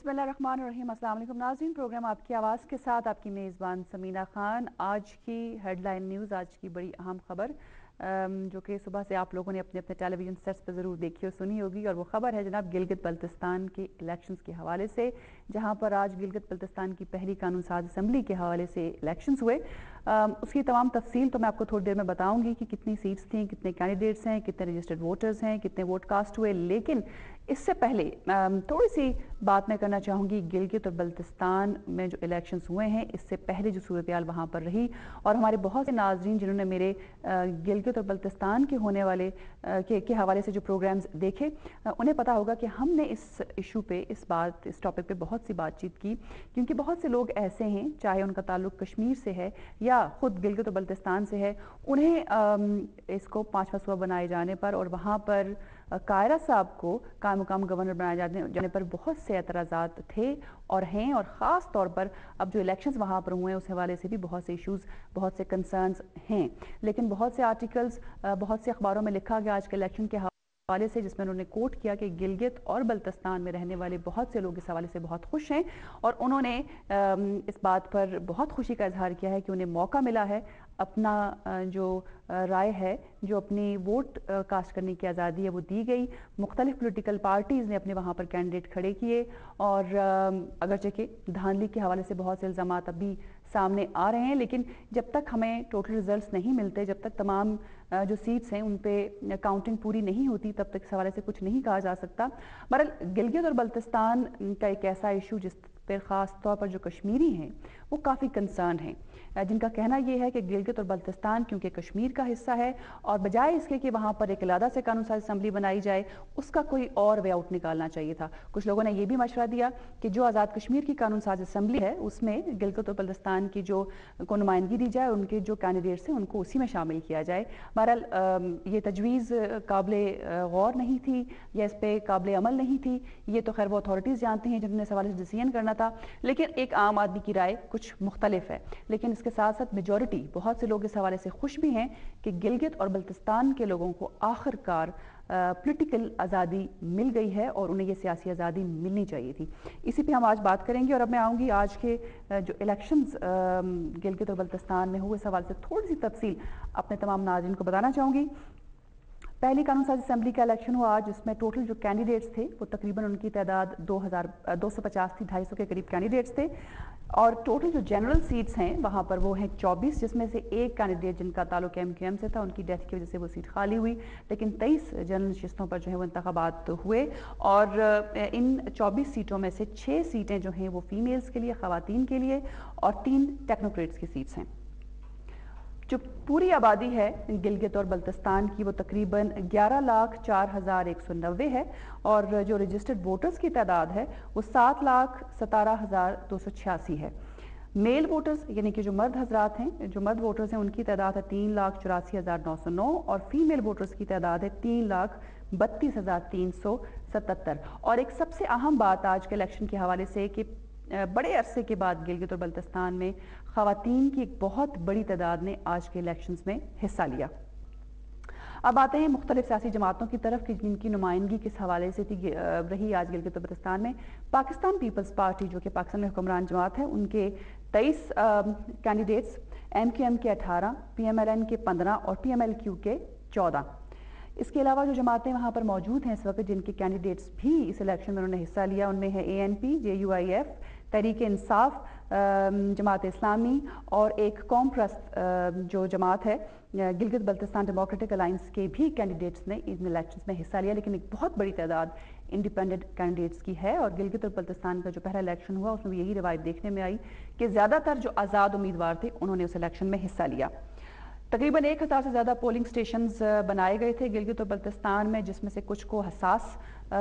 बिस्मिल्लाहिर्रहमानिर्रहीम। अस्सलाम वालेकुम नाज़रीन, प्रोग्राम आपकी आवाज़ के साथ आपकी मेज़बान समीना खान। आज की हेडलाइन न्यूज़, आज की बड़ी अहम खबर जो कि सुबह से आप लोगों ने अपने अपने टेलीविज़न सेट्स पर ज़रूर देखी और सुनी होगी, और वो खबर है जनाब गिलगित बल्तिस्तान के इलेक्शंस के हवाले से, जहां पर आज गिलगित बल्तिस्तान की पहली कानून साज असम्बली के हवाले से इलेक्शंस हुए। उसकी तमाम तफसील तो मैं आपको थोड़ी देर में बताऊंगी कि कितनी सीट्स थी, कितने कैंडिडेट्स हैं, कितने रजिस्टर्ड वोटर्स हैं, कितने वोट कास्ट हुए। लेकिन इससे पहले थोड़ी सी बात मैं करना चाहूँगी गिलगित और बल्तिस्तान में जो इलेक्शंस हुए हैं, इससे पहले जो सूरत हाल वहाँ पर रही, और हमारे बहुत से नाजरीन जिन्होंने मेरे गिलगित और बल्तिस्तान के होने वाले के हवाले से जो प्रोग्राम्स देखे, उन्हें पता होगा कि हमने इस इशू पे, इस टॉपिक पे बहुत सी बातचीत की, क्योंकि बहुत से लोग ऐसे हैं, चाहे उनका ताल्लुक कश्मीर से है या ख़ुद गिलगित और बल्तिस्तान से है, उन्हें इसको पाँचवा सूबा बनाए जाने पर और वहाँ पर कायरा साहब को कायम-मुक़ाम गवर्नर बनाए जाने पर बहुत से एतराज़ात थे और हैं, और ख़ास तौर पर अब जो इलेक्शंस वहाँ पर हुए हैं उस हवाले से भी बहुत से इश्यूज़, बहुत से कंसर्न्स हैं। लेकिन बहुत से आर्टिकल्स, बहुत से अखबारों में लिखा गया आज के इलेक्शन के हवाले से, जिसमें उन्होंने कोट किया कि गिलगित और बल्तिस्तान में रहने वाले बहुत से लोग इस हवाले से बहुत खुश हैं, और उन्होंने इस बात पर बहुत खुशी का इजहार किया है कि उन्हें मौका मिला है अपना जो राय है, जो अपनी वोट कास्ट करने की आज़ादी है वो दी गई। मुख्तलिफ पोलिटिकल पार्टीज़ ने अपने वहाँ पर कैंडिडेट खड़े किए, और अगरचे कि धांधली के हवाले से बहुत से इल्ज़ामात अभी सामने आ रहे हैं, लेकिन जब तक हमें टोटल रिजल्ट्स नहीं मिलते, जब तक तमाम जो सीट्स हैं उन पे काउंटिंग पूरी नहीं होती, तब तक इस हवाले से कुछ नहीं कहा जा सकता। बहरहाल गिलगित और बल्तिस्तान का एक ऐसा इशू जिस पर ख़ास तौर पर जो कश्मीरी हैं वो काफ़ी कंसर्न हैं, जिनका कहना यह है कि गिलगित और बल्तिस्तान क्योंकि कश्मीर का हिस्सा है, और बजाय इसके कि वहाँ पर एक अलहदा से कानून साज असम्बली बनाई जाए, उसका कोई और वे आउट निकालना चाहिए था। कुछ लोगों ने यह भी मशवरा दिया कि जो आज़ाद कश्मीर की कानून साज असम्बली है उसमें गिलगित और बल्तिस्तान की को नुमाइंदगी दी जाए, उनके जो कैंडिडेट्स हैं उनको उसी में शामिल किया जाए। बहरहाल ये तजवीज़ काबिले गौर नहीं थी या इस पर काबिले अमल नहीं थी, ये तो खैर वो अथॉरिटीज़ जानती हैं जिन्होंने इस हवाले से डिसीजन करना था, लेकिन एक आम आदमी की राय कुछ मुख्तलिफ है। लेकिन इसके साथ साथ मेजॉरिटी, बहुत से लोग इस हवाले से खुश भी हैं कि गिलगित और बल्तिस्तान के लोगों को आखिरकार पॉलिटिकल आज़ादी मिल गई है और उन्हें ये सियासी आज़ादी मिलनी चाहिए थी। इसी पे हम आज बात करेंगे, और अब मैं आऊँगी आज के जो इलेक्शंस गिलगित और बल्तिस्तान में हुए, इस हवाले से थोड़ी सी तफसील अपने तमाम नाज़रीन को बताना चाहूँगी। पहली कानून साज असम्बली का इलेक्शन हुआ आज, जिसमें टोटल जो कैंडिडेट्स थे वो तकरीबन उनकी तादाद 250 थी, 250 के करीब कैंडिडेट्स थे, और टोटल जो जनरल सीट्स हैं वहाँ पर वो हैं 24, जिसमें से एक कैंडिडेट जिनका ताल्लुक MQM से था, उनकी डेथ की वजह से वो सीट खाली हुई, लेकिन 23 जनरल नशिस्तों पर जो है वो इंतखाबात हुए, और इन 24 सीटों में से 6 सीटें जो हैं वो फीमेल्स के लिए, ख़वातीन के लिए, और 3 टेक्नोक्रेट्स की सीट्स हैं। जो पूरी आबादी है गिलगित और बल्तिस्तान की वो तकरीबन 11,04,190 है, और जो रजिस्टर्ड वोटर्स की तादाद है वो 7,17,286 है। मेल वोटर्स यानी कि जो मर्द हजरात हैं, जो मर्द वोटर्स हैं, उनकी तादाद है 3,84,909, और फीमेल वोटर्स की तादाद है 3,32,377। और एक सबसे अहम बात आज के इलेक्शन के हवाले से कि बड़े अरसे के बाद गिलगित और बल्तिस्तान में ख़वातीन की एक बहुत बड़ी तादाद ने आज के इलेक्शंस में हिस्सा लिया। अब आते हैं मुख्तलिफ सियासी जमातों की तरफ कि जिनकी नुमाइंदगी किस हवाले से रही आज गिलगित और बल्तिस्तान में। पाकिस्तान पीपल्स पार्टी जो कि पाकिस्तान में हुक्मरान जमात है, उनके 23 कैंडिडेट्स, MQM के 18, PMLN के 15 और PMLQ के 14। इसके अलावा जो जमातें वहाँ पर मौजूद हैं इस वक्त, जिनके कैंडिडेट्स भी इस इलेक्शन में उन्होंने हिस्सा लिया, उनमें है ANP, JUIF, तहरीक इंसाफ, जमात इस्लामी, और एक कौम परस्त जो जमात है गिलगित बल्तिस्तान डेमोक्रेटिक अलायंस के भी कैंडिडेट्स ने इन इलेक्शंस में हिस्सा लिया, लेकिन एक बहुत बड़ी तादाद इंडिपेंडेंट कैंडिडेट्स की है। और गिलगित और बल्तिस्तान का जो पहला इलेक्शन हुआ उसमें यही रिवायत देखने में आई कि ज़्यादातर जो आज़ाद उम्मीदवार थे उन्होंने उस इलेक्शन में हिस्सा लिया। तकरीबन 1000 से ज़्यादा पोलिंग स्टेशंस बनाए गए थे गिलगित और बल्तिस्तान में, जिसमें से कुछ को हसास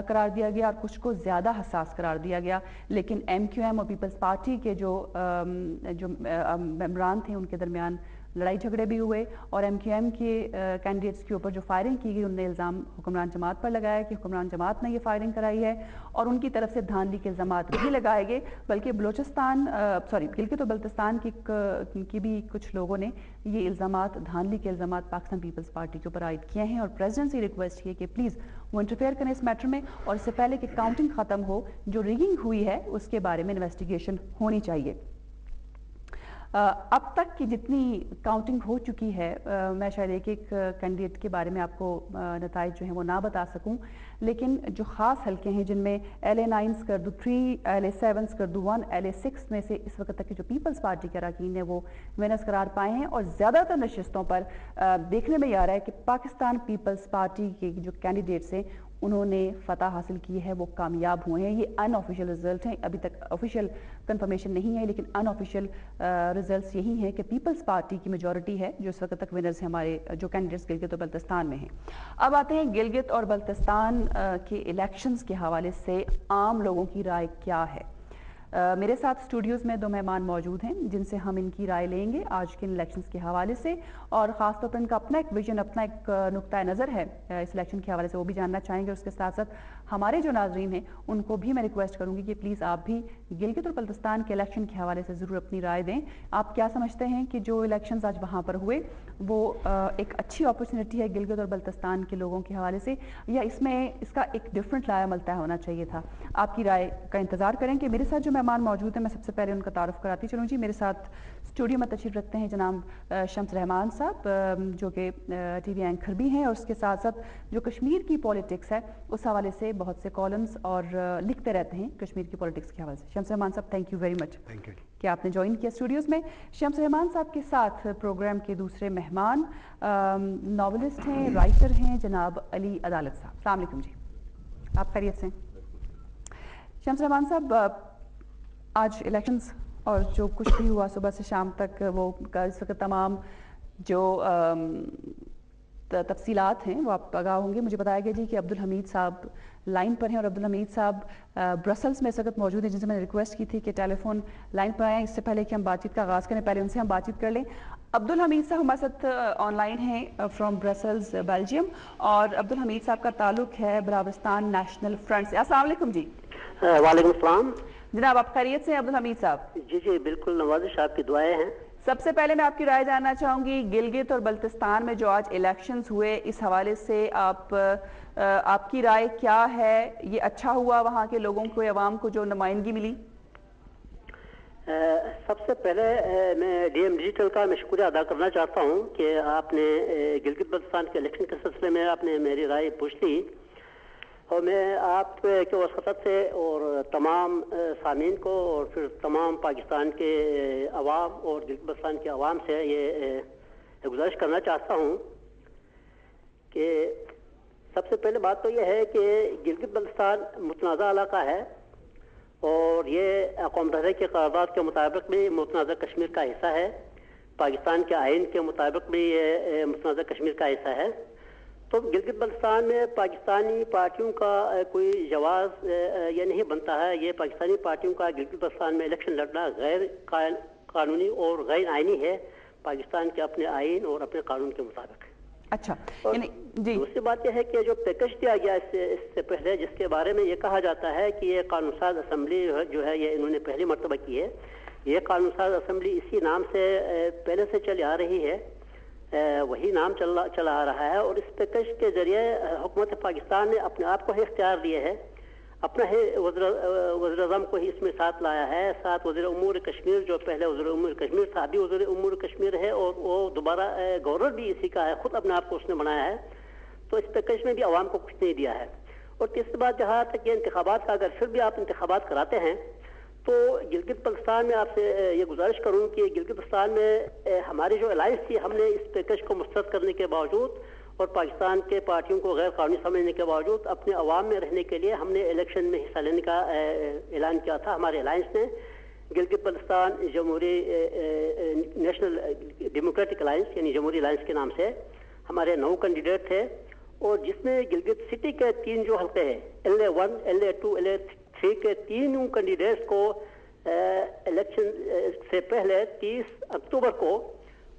करार दिया गया और कुछ को ज़्यादा हसास करार दिया गया। लेकिन MQM और पीपल्स पार्टी के जो मेंबरान थे उनके दरमियान लड़ाई झगड़े भी हुए, और MQM के कैंडिडेट्स के ऊपर जो फायरिंग की गई, उन्होंने इल्ज़ाम हुक्मरान जमात पर लगाया कि हुक्मरान जमात ने ये फायरिंग कराई है, और उनकी तरफ से धांधली के इल्ज़ामात भी लगाए गए। बल्कि गिलगित और बल्तिस्तान की भी कुछ लोगों ने ये इल्ज़ामात, धांधली के इल्ज़ामात पाकिस्तान पीपल्स पार्टी के ऊपर आयद किए हैं, और प्रेसिडेंट से रिक्वेस्ट की है कि प्लीज़ वो इंटरफेयर करें इस मैटर में, और इससे पहले कि काउंटिंग ख़त्म हो, जो रिगिंग हुई है उसके बारे में इन्वेस्टिगेशन होनी चाहिए। अब तक की जितनी काउंटिंग हो चुकी है, मैं शायद एक एक कैंडिडेट के बारे में आपको नताइज जो हैं वो ना बता सकूं, लेकिन जो ख़ास हलके हैं जिनमें LA9 Skardu 3, LA7 Skardu 1, LA6 में से इस वक्त तक के जो पीपल्स पार्टी के अरकान हैं वो विनर्स करार पाए हैं, और ज़्यादातर नशिस्तों पर देखने में आ रहा है कि पाकिस्तान पीपल्स पार्टी के जो कैंडिडेट्स हैं उन्होंने फतह हासिल की है, वो कामयाब हुए हैं। ये अनऑफिशियल रिजल्ट हैं, अभी तक ऑफिशियल कंफर्मेशन नहीं है, लेकिन अनऑफिशियल रिजल्ट्स यही हैं कि पीपल्स पार्टी की मेजॉरिटी है जो इस वक्त तक विनर्स हैं हमारे जो कैंडिडेट्स गिलगित और बल्तिस्तान में हैं। अब आते हैं गिलगित और बल्तिस्तान के इलेक्शंस के हवाले से आम लोगों की राय क्या है। मेरे साथ स्टूडियोज़ में 2 मेहमान मौजूद हैं जिनसे हम इनकी राय लेंगे आज के इलेक्शंस के हवाले से, और ख़ासतौर पर इनका अपना एक विजन, अपना एक नुक्ता नज़र है इस इलेक्शन के हवाले से, वो भी जानना चाहेंगे। उसके साथ साथ हमारे जो नाजरीन हैं उनको भी मैं रिक्वेस्ट करूँगी कि प्लीज़ आप भी गिलगित और बल्तिस्तान के इलेक्शन के हवाले से ज़रूर अपनी राय दें। आप क्या समझते हैं कि जो इलेक्शंस आज वहाँ पर हुए वो एक अच्छी अपॉर्चुनिटी है गिलगित और बल्तिस्तान के लोगों के हवाले से, या इसमें इसका एक डिफरेंट लायामल तय होना चाहिए था? आपकी राय का इंतज़ार करेंगे। मेरे साथ जो मेहमान मौजूद हैं मैं सबसे पहले उनका तारुफ कराती चलूँ जी। मेरे साथ स्टूडियो में तशरीफ़ रखते हैं जनाब शम्स रहमान साहब, जो कि TV एंकर भी हैं, और उसके साथ साथ जो कश्मीर की पॉलिटिक्स है उस हवाले से बहुत से कॉलम्स और लिखते रहते हैं कश्मीर की पॉलिटिक्स के हवाले से। शम्स रहमान साहब, थैंक यू वेरी मच कि आपने ज्वाइन किया स्टूडियोज़ में। शम्स रहमान साहब के साथ प्रोग्राम के दूसरे मेहमान नॉवलिस्ट हैं, राइटर हैं, जनाब अली अदालत साहब। अस्सलाम वालेकुम जी, आप खैरियत से? शम्स रहमान साहब, आज इलेक्शंस और जो कुछ भी हुआ सुबह से शाम तक, वो इस वक्त तमाम जो तफसीलात हैं वो आप आगाह होंगे। मुझे बताया गया जी कि अब्दुल हमीद साहब लाइन पर हैं, और अब्दुल हमीद साहब ब्रसल्स में इस वक्त मौजूद हैं, जिनसे मैंने रिक्वेस्ट की थी कि टेलीफोन लाइन पर आएँ। इससे पहले कि हम बातचीत का आगाज़ करें, पहले उनसे हम बातचीत कर लें। अब्दुल हमीद साहब हमारे साथ ऑनलाइन हैं फ्रॉम ब्रसल्स बेल्जियम, और अब्दुल हमीद साहब का ताल्लुक है बराबस्तान नेशनल फ्रंट से। अस्सलाम वालेकुम जी। वालेकुम सलाम जनाब, आप खैरियत से हैं अब्दुल हमीद साहब? जी जी बिल्कुल, नवाजिश आपकी दुआएं हैं। सबसे पहले मैं आपकी राय जानना चाहूँगी, गिलगित और बल्तिस्तान में जो आज इलेक्शंस हुए इस हवाले से आपकी राय क्या है? ये अच्छा हुआ वहाँ के लोगों को, अवाम को जो नुमाइंदगी मिली? सबसे पहले मैं DM डिजिटल का मैं शुक्रिया अदा करना चाहता हूँ कि आपने गिलगित बल्तिस्तान के इलेक्शन के सिलसिले में आपने मेरी राय पूछ ली, और मैं आपके वसत से और तमाम सामीन को और फिर तमाम पाकिस्तान के अवाम और गिलगित बल्तिस्तान के अवाम से ये गुजारिश करना चाहता हूँ कि सबसे पहले बात तो यह है कि गिलगित बल्तिस्तान मुतनाज़ा इलाका है, और ये अक़वाम मुत्तहिदा के क़रारदाद के मुताबिक भी मुतनाज़ा कश्मीर का हिस्सा है। पाकिस्तान के आइन के मुताबिक भी ये मुतनाज़ा कश्मीर का हिस्सा है। तो गिलगित बल्तिस्तान में पाकिस्तानी पार्टियों का कोई जवाज़ ये नहीं बनता है। ये पाकिस्तानी पार्टियों का गिलगित बल्तिस्तान में इलेक्शन लड़ना गैर कानूनी और गैर आइनी है, पाकिस्तान के अपने आइन और अपने कानून के मुताबिक। अच्छा, जी। दूसरी बात यह है कि जो पैकेज दिया गया इससे पहले, जिसके बारे में ये कहा जाता है कि ये कानून साज असम्बली जो है ये इन्होंने पहली मरतबा की है। ये कानून साज असम्बली इसी नाम से पहले से चली आ रही है, वही नाम चला आ रहा है, और इस पैकेज के जरिए हुकूमत पाकिस्तान ने अपने आप को ही इख्तियार दिए है, अपना ही वज़ीर-ए-आज़म को ही इसमें साथ लाया है। साथ वज़ीर उमूर कश्मीर, जो पहले वज़ीर उमूर कश्मीर था, अभी वज़ीर उमूर कश्मीर है, और वो दोबारा गवर्नर भी इसी का है, खुद अपने आप को उसने बनाया है। तो इस पैकेज में भी आवाम को कुछ नहीं दिया है। और तीसरी बात, जहाँ तक ये इंतखाबात का, अगर फिर भी आप इंतखाबात कराते हैं तो गिलगित बल्तिस्तान में आपसे ये गुजारिश करूँ कि गिलगित बल्तिस्तान में हमारी जो अलायंस थी, हमने इस पैकेज को मुस्तरद करने के बावजूद और पाकिस्तान के पार्टियों को गैर कानूनी समझने के बावजूद अपने अवाम में रहने के लिए हमने इलेक्शन में हिस्सा लेने का ऐलान किया था। हमारे अलायंस ने गिलगित बल्तिस्तान जमहूरी नेशनल डेमोक्रेटिक अलायंस यानी जमहूरी अलायंस के नाम से हमारे 9 कैंडिडेट थे, और जिसमें गिलगित सिटी के 3 जो हल्के हैं, LA1, LA2, LA3 के 3 कैंडिडेट्स को इलेक्शन से पहले 30 अक्टूबर को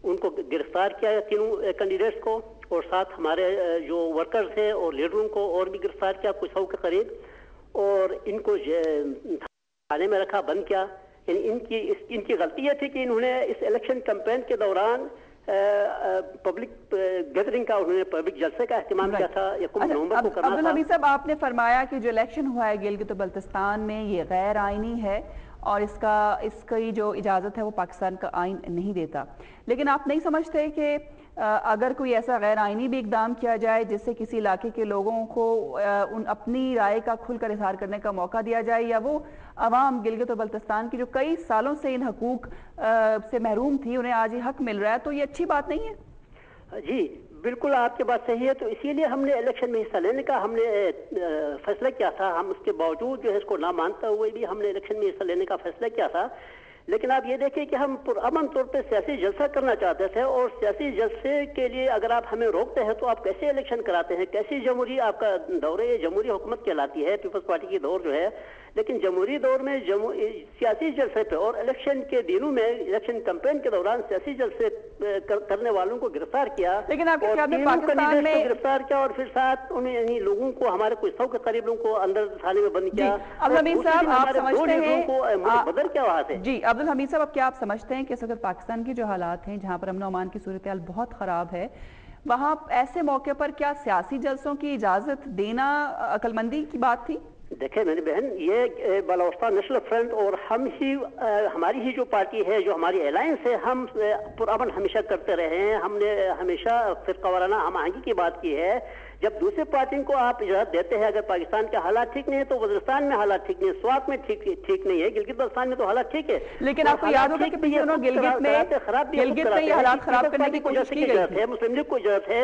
उनको गिरफ्तार किया है, 3 कैंडिडेट्स को, और साथ हमारे जो वर्कर्स थे और लीडरों को और भी गिरफ्तार किया, कुछ 100 के करीब, और इनको थाने में रखा, बंद किया। इनकी गलती ये थी कि इन्होंने इस इलेक्शन कैंपेन के दौरान पब्लिक गैदरिंग का, उन्होंने पब्लिक जलसे का अहतमाम किया था, 1 नवंबर को करना था। अब्दुल हमीद साहब, आपने फरमाया कि जो इलेक्शन हुआ है गिलगित बल्तिस्तान में ये गैर आइनी है और इसकी जो इजाज़त है वो पाकिस्तान का आइन नहीं देता, लेकिन आप नहीं समझते कि अगर कोई ऐसा गैर आइनी भी इकदाम किया जाए जिससे किसी इलाके के लोगों को अपनी राय का खुलकर इजहार करने का मौका दिया जाए, या वो अवाम गिलगित और बल्तिस्तान की जो कई सालों से इन हकूक से महरूम थी उन्हें आज ये हक मिल रहा है, तो ये अच्छी बात नहीं है? जी बिल्कुल, आपकी बात सही है। तो इसीलिए हमने इलेक्शन में हिस्सा लेने का हमने फैसला किया था। हम उसके बावजूद जो है इसको ना मानते हुए भी हमने इलेक्शन में हिस्सा लेने का फैसला किया था। लेकिन आप ये देखिए कि हम पुरअमन तौर पे सियासी जलसा करना चाहते थे, और सियासी जलसे के लिए अगर आप हमें रोकते हैं तो आप कैसे इलेक्शन कराते हैं? कैसी जमहूरी आपका दौर है? ये जमहूरी हुकूमत कहलाती है, पीपल्स पार्टी की दौर जो है। लेकिन जमहूरी दौर में सियासी जलसे पे और इलेक्शन के दिनों में, इलेक्शन कैंपेन के दौरान सियासी जलसे करने वालों को गिरफ्तार किया, लेकिन आपके ख्याल में पाकिस्तान में गिरफ्तार किया और फिर साथ उन्हें लोगों को, हमारे कोई 100 के करीब लोगों को अंदर थाने में बंद किया। अब्दुल हमीद साहब, आप समझते हैं बदल क्या वहां से? जी अब्दुल हमीद साहब, अब क्या आप समझते हैं कि इस वक्त पाकिस्तान की जो हालात हैं, जहां पर अमन अमान की सूरत हाल बहुत खराब है, वहां ऐसे मौके पर क्या सियासी जलसों की इजाजत देना अक्लमंदी की बात थी? देखिए मेरी बहन, ये बालावस्ता नेशनल फ्रंट और हम ही, हमारी ही जो पार्टी है, जो हमारी अलायंस है, हम पुरअमन हमेशा करते रहे हैं। हमने हमेशा फिरकावाराना हम आहंगी की बात की है। जब दूसरे पार्टी को आप इजाजत देते हैं, अगर पाकिस्तान के हालात ठीक नहीं है तो वजीरिस्तान में हालात ठीक नहीं है, स्वात में ठीक नहीं है, गिलगित बल्तिस्तान में तो हालात ठीक है। लेकिन आपको याद होगा कि पिछले दिनों गिलगित में ये हालात खराब करने की कोशिश की गई थी। मुस्लिम लीग को इजाजत है,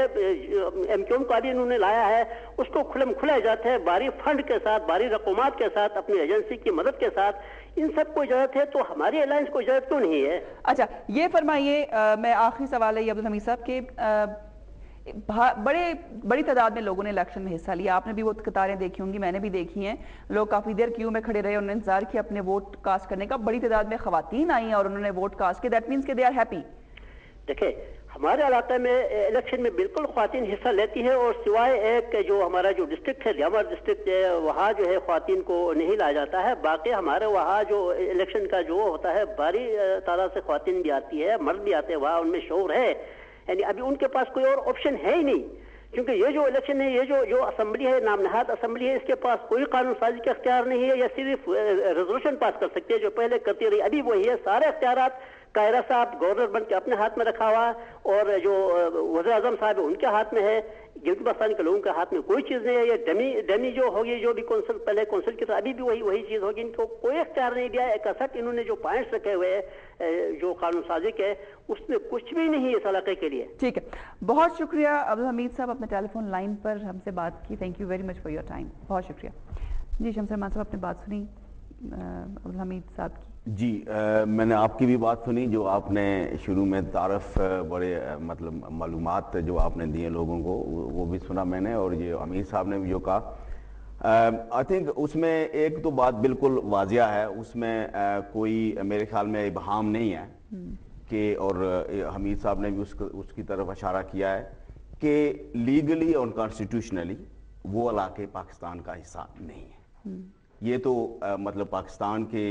एमक्यूएम का भी इन्होंने लाया है, उसको खुला इजाजत है, बारी फंड के साथ, बारी रकूमात के साथ, अपनी एजेंसी की मदद के साथ, इन सबको इजाजत है। तो हमारी अलायंस को इजाजत क्यों नहीं है? अच्छा, ये फरमाइए, मैं आखिरी सवाल है अब्दुल हमीद साहब के, बड़ी तादाद में लोगों ने इलेक्शन में हिस्सा लिया, आपने भी वो कतारें देखी होंगी, मैंने भी देखी हैं, लोग काफ़ी देर क्यू में खड़े रहे, उन्होंने इंतजार किया अपने वोट कास्ट करने का, बड़ी तादाद में खवातीन आई और उन्होंने वोट कास्ट किया, दैट मीन्स के दे आर हैप्पी। देखिए हमारे इलाके में इलेक्शन में बिल्कुल ख्वातीन हिस्सा लेती है, और सिवाय एक जो हमारा जो डिस्ट्रिक्ट है, दियामर डिस्ट्रिक्ट है, वहाँ जो है ख्वातीन को नहीं लाया जाता है। बाकी हमारे वहाँ जो इलेक्शन का जो होता है, भारी तादाद से ख्वातीन भी आती है, मर्द भी आते हैं, वहाँ उनमें शोर है। यानी अभी उनके पास कोई और ऑप्शन है ही नहीं, क्योंकि ये जो इलेक्शन है, ये जो असेंबली है, नामनहाद असेंबली है, इसके पास कोई कानून साजी का इख्तियार नहीं है, या सिर्फ रेजोल्यूशन पास कर सकती है जो पहले करती रही, अभी वही है। सारे इख्तियारात कायरा साहब गवर्नर बन के अपने हाथ में रखा हुआ, और जो वज़ीर आज़म साहब है उनके हाथ में है, गिलगित बल्तिस्तान के लोगों के हाथ में कोई चीज़ नहीं है। ये डमी जो होगी, जो भी कौंसिल पहले कौंसिल की तरह अभी भी वही चीज़ होगी, इनको कोई इख्तियार नहीं दिया। 61 इन्होंने जो पॉइंट्स रखे हुए हैं जो कानून साजी के, उसमें कुछ भी नहीं है इस इलाके के लिए। ठीक है, बहुत शुक्रिया अब्दुल हमीद साहब, अपने टेलीफोन लाइन पर हमसे बात की, thank you very much for your time, बहुत शुक्रिया। जी शमशेर रहमान साहब, आपने बात सुनी अब्दुल हमीद साहब की? जी मैंने आपकी भी बात सुनी, जो आपने शुरू में तारफ़ बड़े मतलब मालूमात जो आपने दिए लोगों को, वो भी सुना मैंने, और ये हमीद साहब ने भी जो कहा, आई थिंक उसमें एक तो बात बिल्कुल वाजिया है, उसमें कोई मेरे ख्याल में इबहाम नहीं है कि, और हमीद साहब ने भी उसकी तरफ इशारा किया है कि लीगली और कॉन्स्टिट्यूशनली वो इलाके पाकिस्तान का हिस्सा नहीं है। ये तो मतलब पाकिस्तान के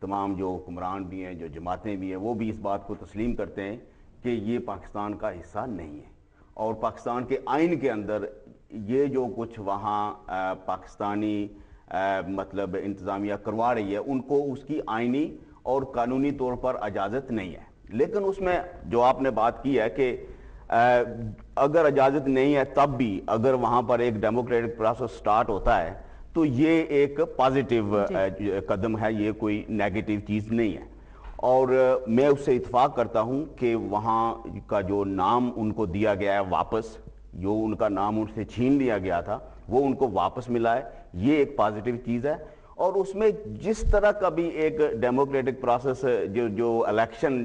तमाम जो हुक्मरान भी हैं, जो जमातें भी हैं, वो भी इस बात को तस्लीम करते हैं कि ये पाकिस्तान का हिस्सा नहीं है, और पाकिस्तान के आइन के अंदर ये जो कुछ वहाँ पाकिस्तानी मतलब इंतज़ामिया करवा रही है, उनको उसकी आइनी और कानूनी तौर पर इजाज़त नहीं है। लेकिन उसमें जो आपने बात की है कि अगर इजाज़त नहीं है तब भी अगर वहाँ पर एक डेमोक्रेटिक प्रोसेस स्टार्ट होता है तो ये एक पॉजिटिव कदम है, ये कोई नेगेटिव चीज़ नहीं है। और मैं उससे इत्फाक करता हूँ कि वहाँ का जो नाम उनको दिया गया है वापस, जो उनका नाम उनसे छीन लिया गया था वो उनको वापस मिला है, ये एक पॉजिटिव चीज़ है। और उसमें जिस तरह का भी एक डेमोक्रेटिक प्रोसेस जो इलेक्शन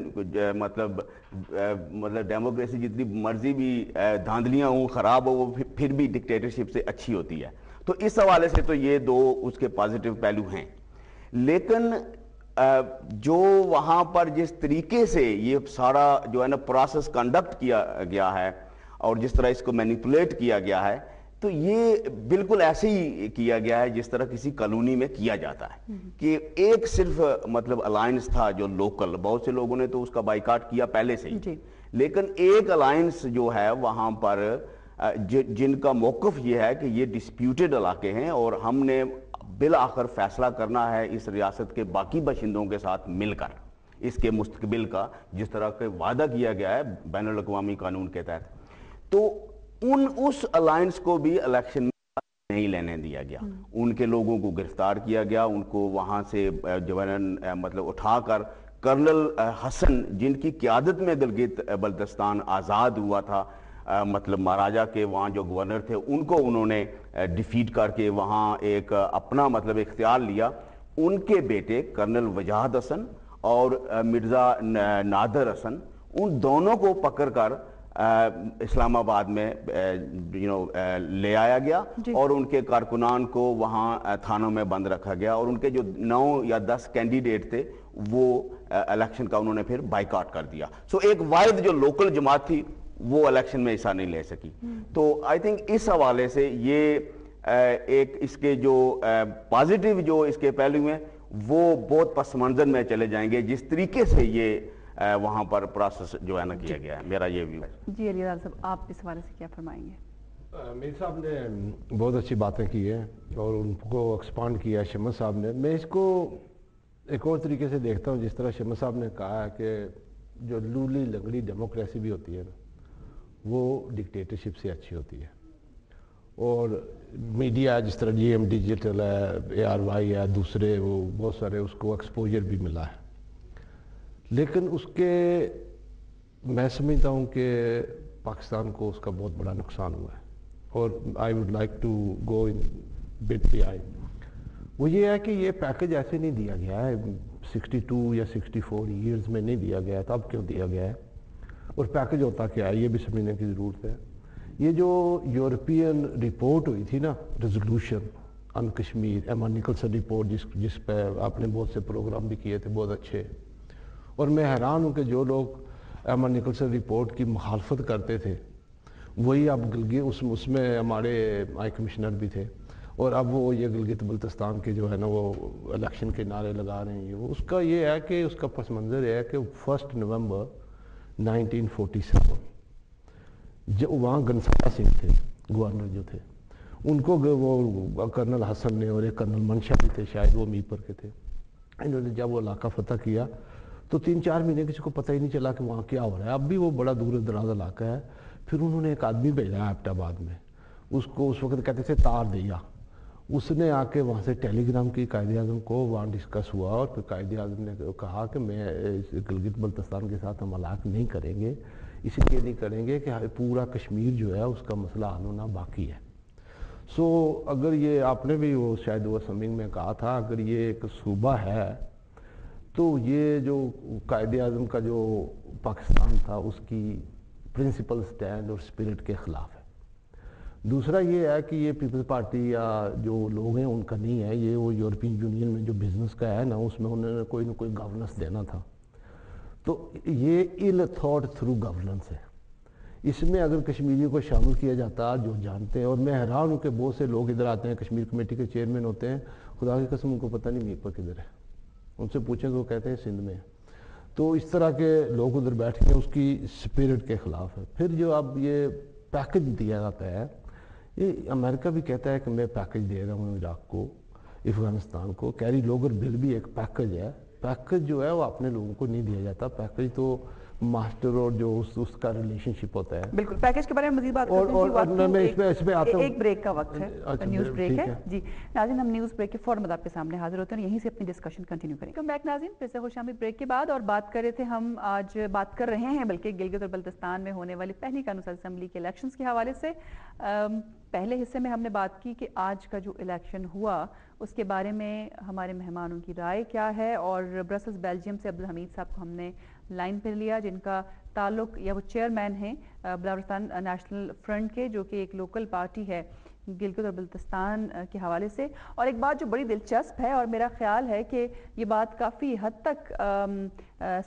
मतलब डेमोक्रेसी जितनी मर्जी भी धांधलियाँ हों, ख़राब हो, वो फिर भी डिक्टेटरशिप से अच्छी होती है। तो इस हवाले से तो ये दो उसके पॉजिटिव पहलू हैं। लेकिन जो वहाँ पर जिस तरीके से ये सारा जो है ना प्रोसेस कंडक्ट किया गया है और जिस तरह इसको मैनिपुलेट किया गया है, तो ये बिल्कुल ऐसे ही किया गया है जिस तरह किसी कॉलोनी में किया जाता है कि एक सिर्फ मतलब अलायंस था जो लोकल, बहुत से लोगों ने तो उसका बाइकाट किया पहले से ही, لیکن ایک الائنس جو ہے وہاں پر جن کا موقف یہ ہے کہ یہ ڈسپیوٹڈ علاقے ہیں اور ہم نے بالآخر فیصلہ کرنا ہے اس ریاست کے باقی باشندوں کے ساتھ مل کر اس کے مستقبل کا، جس طرح کے وعدہ کیا گیا ہے بین الاقوامی قانون کے تحت، تو اس الائنس کو بھی الیکشن میں نہیں لینے دیا گیا. ان کے لوگوں کو گرفتار کیا گیا، ان کو وہاں سے جو ہے مطلب اٹھا کر کرنل حسن جن کی قیادت میں گلگت بلتستان آزاد ہوا تھا، مطلب مہاراجہ کے وہاں جو گورنر تھے ان کو انہوں نے ڈیفیٹ کر کے وہاں ایک اپنا مطلب اختیار لیا. ان کے بیٹے کرنل وجاہت حسن اور مرزا نادر حسن، ان دونوں کو پکڑ کر اسلام آباد میں لے آیا گیا اور ان کے کارکنان کو وہاں تھانوں میں بند رکھا گیا، اور ان کے جو 9 یا 10 کینڈیڈیٹ تھے وہ الیکشن کا انہوں نے پھر بائیکاٹ کر دیا. سو ایک واحد جو لوکل جماعت تھی وہ الیکشن میں حصہ نہیں لے سکی. تو آئی تھنک اس حوالے سے یہ ایک اس کے جو پازیٹیو جو اس کے پہلو ہیں وہ بہت پس منظر میں چلے جائیں گے جس طریقے سے یہ وہاں پر پروسیس جو ہے نا کیا گیا ہے. میرا یہ ویو ہے. جی علی صاحب، آپ اس حوالے سے کیا فرمائیں گے؟ میر صاحب نے بہت اچھی باتیں کی ہیں اور ان کو ایکسپانڈ کیا ہے شمس صاحب نے. میں اس کو ایک اور طریقے سے دیکھتا ہوں، جس طرح شمس صاحب نے کہا ہے کہ جو لولی لنگڑی ڈیموکریسی بھی ہوتی ہے نا وہ ڈکٹیٹرشپ سے اچھی ہوتی ہے. اور میڈیا جس طرح جی ایم ڈیجیٹل ہے، ARY ہے، دوسرے وہ بہت سارے اس کو ایکسپوجر بھی ملا ہے. لیکن اس کے میں سمجھتا ہوں کہ پاکستان کو اس کا بہت بڑا نقصان ہوا ہے. اور I would like to go in but behind. وہ یہ ہے کہ یہ پیکج ایسے نہیں دیا گیا ہے 62 یا 64 ایئرز میں نہیں دیا گیا ہے. تو اب کیوں دیا گیا ہے اور پیکج ہوتا کیا ہے یہ بھی سمجھنے کی ضرورت ہے. یہ جو یورپین رپورٹ ہوئی تھی نا، ریزولوشن آن کشمیر، ایما نکلسن رپورٹ، جس پہ آپ نے بہت سے پروگرام بھی کیے تھے بہت اچھے، اور میں حیران ہوں کہ جو لوگ ایما نکلسن رپورٹ کی مخالفت کرتے تھے وہی اب اس میں ہمارے ہائی کمشنر بھی تھے، اور اب وہ یہ گلگت بلتستان کے جو ہے نا وہ الیکشن کے نعرے لگا رہے ہیں. اس کا یہ ہے کہ اس کا پس منظر ہے کہ 1 نومبر 1947 جو وہاں گنسارا سنگھ تھے گورنر جو تھے، ان کو وہ کرنل حسن نے اور ایک کرنل منشا بھی تھے شاید وہ میپر کے تھے، انہوں نے جب وہ علاقہ فتح کیا تو 3-4 مہینے کسی کو پتہ ہی نہیں چلا کہ وہاں کیا ہو رہا ہے. اب بھی وہ بڑا دور دراز علاقہ ہے. پھر انہوں نے ایک آدمی بھیجا ایبٹ آباد میں، اس کو اس وقت کہتے تھے تار دیا. اس نے آ کے وہاں سے ٹیلی گرام کی قائد اعظم کو، وہاں ڈسکس ہوا اور پھر قائد اعظم نے کہا کہ میں گلگت بلتستان کے ساتھ ہم ہلاک نہیں کریں گے، اس لیے نہیں کریں گے کہ پورا کشمیر جو ہے اس کا مسئلہ حل ہونا باقی ہے. سو اگر یہ آپ نے بھی وہ شاید وہ سمنگ میں کہا تھا، اگر یہ ایک صوبہ ہے تو یہ جو قائد اعظم کا جو پاکستان تھا اس کی پرنسپل سٹینڈ اور اسپرٹ کے خلاف ہے. دوسرا یہ ہے کہ یہ پیپلز پارٹی یا جو لوگ ہیں ان کا نہیں ہے، یہ وہ یورپین یونین میں جو بزنس کا ہے نا اس میں انہوں نے کوئی نہ کوئی گورننس دینا تھا. تو یہ ill thought through گورننس ہے. اس میں اگر کشمیریوں کو شامل کیا جاتا جو جانتے ہیں، اور میں حیران ہوں کہ بہت سے لوگ ادھر آتے ہیں کشمیر کمیٹی کے چیئرمین ہوتے ہیں، خدا کی قسم ان کو پتہ نہیں میپر کدھر ہے. ان سے پوچھیں کہ وہ کہتے ہیں سندھ میں. تو اس طرح کے لوگ ادھر بیٹھ کے اس کی اسپرٹ کے خلاف ہے. پھر جو اب یہ پیکج دیا جاتا ہے، یہ امریکہ بھی کہتا ہے کہ میں پیکج دے رہا ہوں عراق کو، افغانستان کو. کیری لوگر بل بھی ایک پیکج ہے. پیکج جو ہے وہ اپنے لوگوں کو نہیں دیا جاتا. پیکج تو ماسٹر اور جو اس کا ریلیشن شپ ہوتا ہے. بالکل، پیکج کے بارے میں مزید بات کرتے ہیں. اس پہ ایک بریک کا وقت ہے، نیوز بریک ہے. جی ناظرین، ہم نیوز بریک کے فوراً بعد آپ کے سامنے حاضر ہوتے ہیں اور یہیں سے اپنی ڈسکشن کنٹینیو کریں گے. ویلکم بیک ناظرین، پھر سے خوش آمدید بریک کے بعد. اور بات کر رہے تھے ہم، آج بات کر رہے ہیں بلکہ گلگت اور بلتستان میں ہونے والی پہلی قانون ساز اسمبلی کے الیکشنز کے حوالے سے. پہلے حصے میں ہم نے بات کی کہ آج کا جو الیکشن ہوا اس کے بارے میں ہمارے مہمانوں کی رائے کیا ہے، اور برسلز بیلجیم سے عبدالحمید صاحب کو ہم نے لائن پہ لیا، جن کا تعلق یا وہ چیئرمین ہیں بلوچستان نیشنل فرنٹ کے، جو کہ ایک لوکل پارٹی ہے گلگت اور بلتستان کے حوالے سے. اور ایک بات جو بڑی دلچسپ ہے اور میرا خیال ہے کہ یہ بات کافی حد تک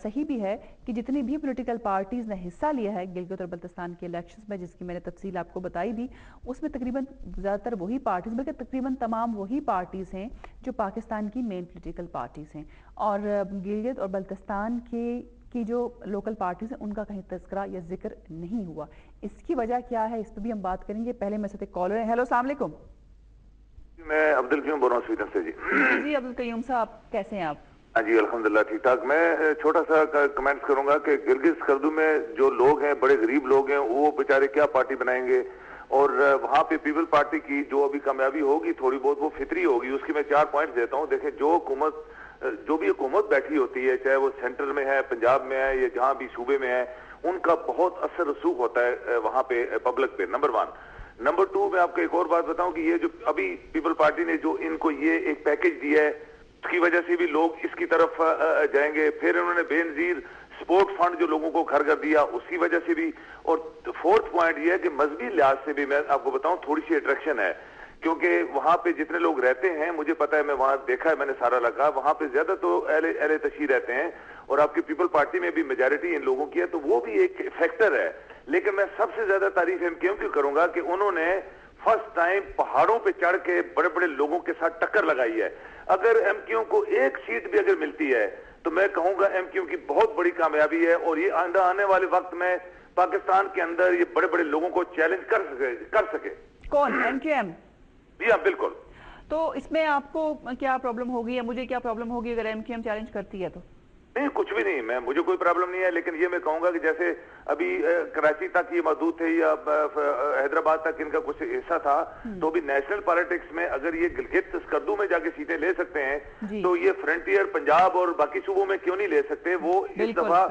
صحیح بھی ہے کہ جتنی بھی پولیٹیکل پارٹیز نے حصہ لیا ہے گلگت اور بلتستان کے الیکشنز میں، جس کی میں نے تفصیل آپ کو بتائی بھی، اس میں تقریباً زیادہ تر وہی پارٹیز، بلکہ تقریباً تمام وہی پارٹیز ہیں جو پاکستان کی مین پولیٹیکل پارٹیز ہیں. اور گلگت اور بلتستان کے कि जो लोकल पार्टीज हैं उनका कहीं तज़किरा या जिक्र नहीं हुआ। इसकी वजह क्या है, इस पर भी हम बात करेंगे। पहले मेरे साथ एक कॉलर है। हेलो, अस्सलाम वालेकुम। मैं अब्दुल कयूम बोल रहा हूँ स्वीडन से। जी अब्दुल कयूम साहब, कैसे हैं आप? हाँ जी, अल्हम्दुलिल्लाह ठीक ठाक। मैं छोटा सा कमेंट्स करूंगा कि गिलगित स्कर्दू में जो लोग हैं, बड़े गरीब लोग हैं, वो बेचारे क्या पार्टी बनाएंगे, और वहाँ पे पीपल पार्टी की जो अभी कामयाबी होगी थोड़ी बहुत वो फितरी होगी। उसकी मैं 4 पॉइंट देता हूँ। देखें, जो भी हुकूमत बैठी होती है, चाहे वो सेंटर में है, पंजाब में है, या जहाँ भी सूबे में है, उनका बहुत असर रसूख होता है वहाँ पे पब्लिक पे, नंबर 1। नंबर 2, मैं आपको एक और बात बताऊं कि ये जो अभी पीपल पार्टी ने जो इनको ये एक पैकेज दिया है, उसकी वजह से भी लोग इसकी तरफ जाएंगे। फिर उन्होंने बेनजीर स्पोर्ट फंड जो लोगों को घर कर दिया, उसकी वजह से भी। और 4th पॉइंट ये है कि मजहबी लिहाज से भी मैं आपको बताऊं थोड़ी सी अट्रैक्शन है, क्योंकि वहां पे जितने लोग रहते हैं, मुझे पता है, मैं वहां देखा है, मैंने सारा लगा, वहां पे ज्यादा तो अहले तशरीह रहते हैं, और आपकी पीपल पार्टी में भी मेजॉरिटी इन लोगों की है, तो वो भी एक फैक्टर है। लेकिन मैं सबसे ज्यादा तारीफ एमक्यूएम की करूंगा कि उन्होंने फर्स्ट टाइम पहाड़ों पे चढ़ के बड़े बड़े लोगों के साथ टक्कर लगाई है। अगर एमक्यूएम को एक सीट भी अगर मिलती है तो मैं कहूंगा एमक्यूएम की बहुत बड़ी कामयाबी है, और ये आने वाले वक्त में पाकिस्तान के अंदर ये बड़े बड़े लोगों को चैलेंज कर सके। कौन? एमक्यूएम? जी हाँ, बिल्कुल। तो इसमें आपको क्या प्रॉब्लम होगी या मुझे क्या प्रॉब्लम होगी अगर एमक्यूएम चैलेंज करती है? तो नहीं, कुछ भी नहीं, मुझे कोई प्रॉब्लम नहीं है। लेकिन ये मैं कहूंगा कि जैसे अभी कराची तक ये मौजूद थे या हैदराबाद तक इनका कुछ हिस्सा था, तो अभी नेशनल पॉलिटिक्स में अगर ये गिलगित स्कर्दू में जाके सीटें ले सकते हैं, तो ये फ्रंटियर पंजाब और बाकी सूबों में क्यों नहीं ले सकते? वो इस दफा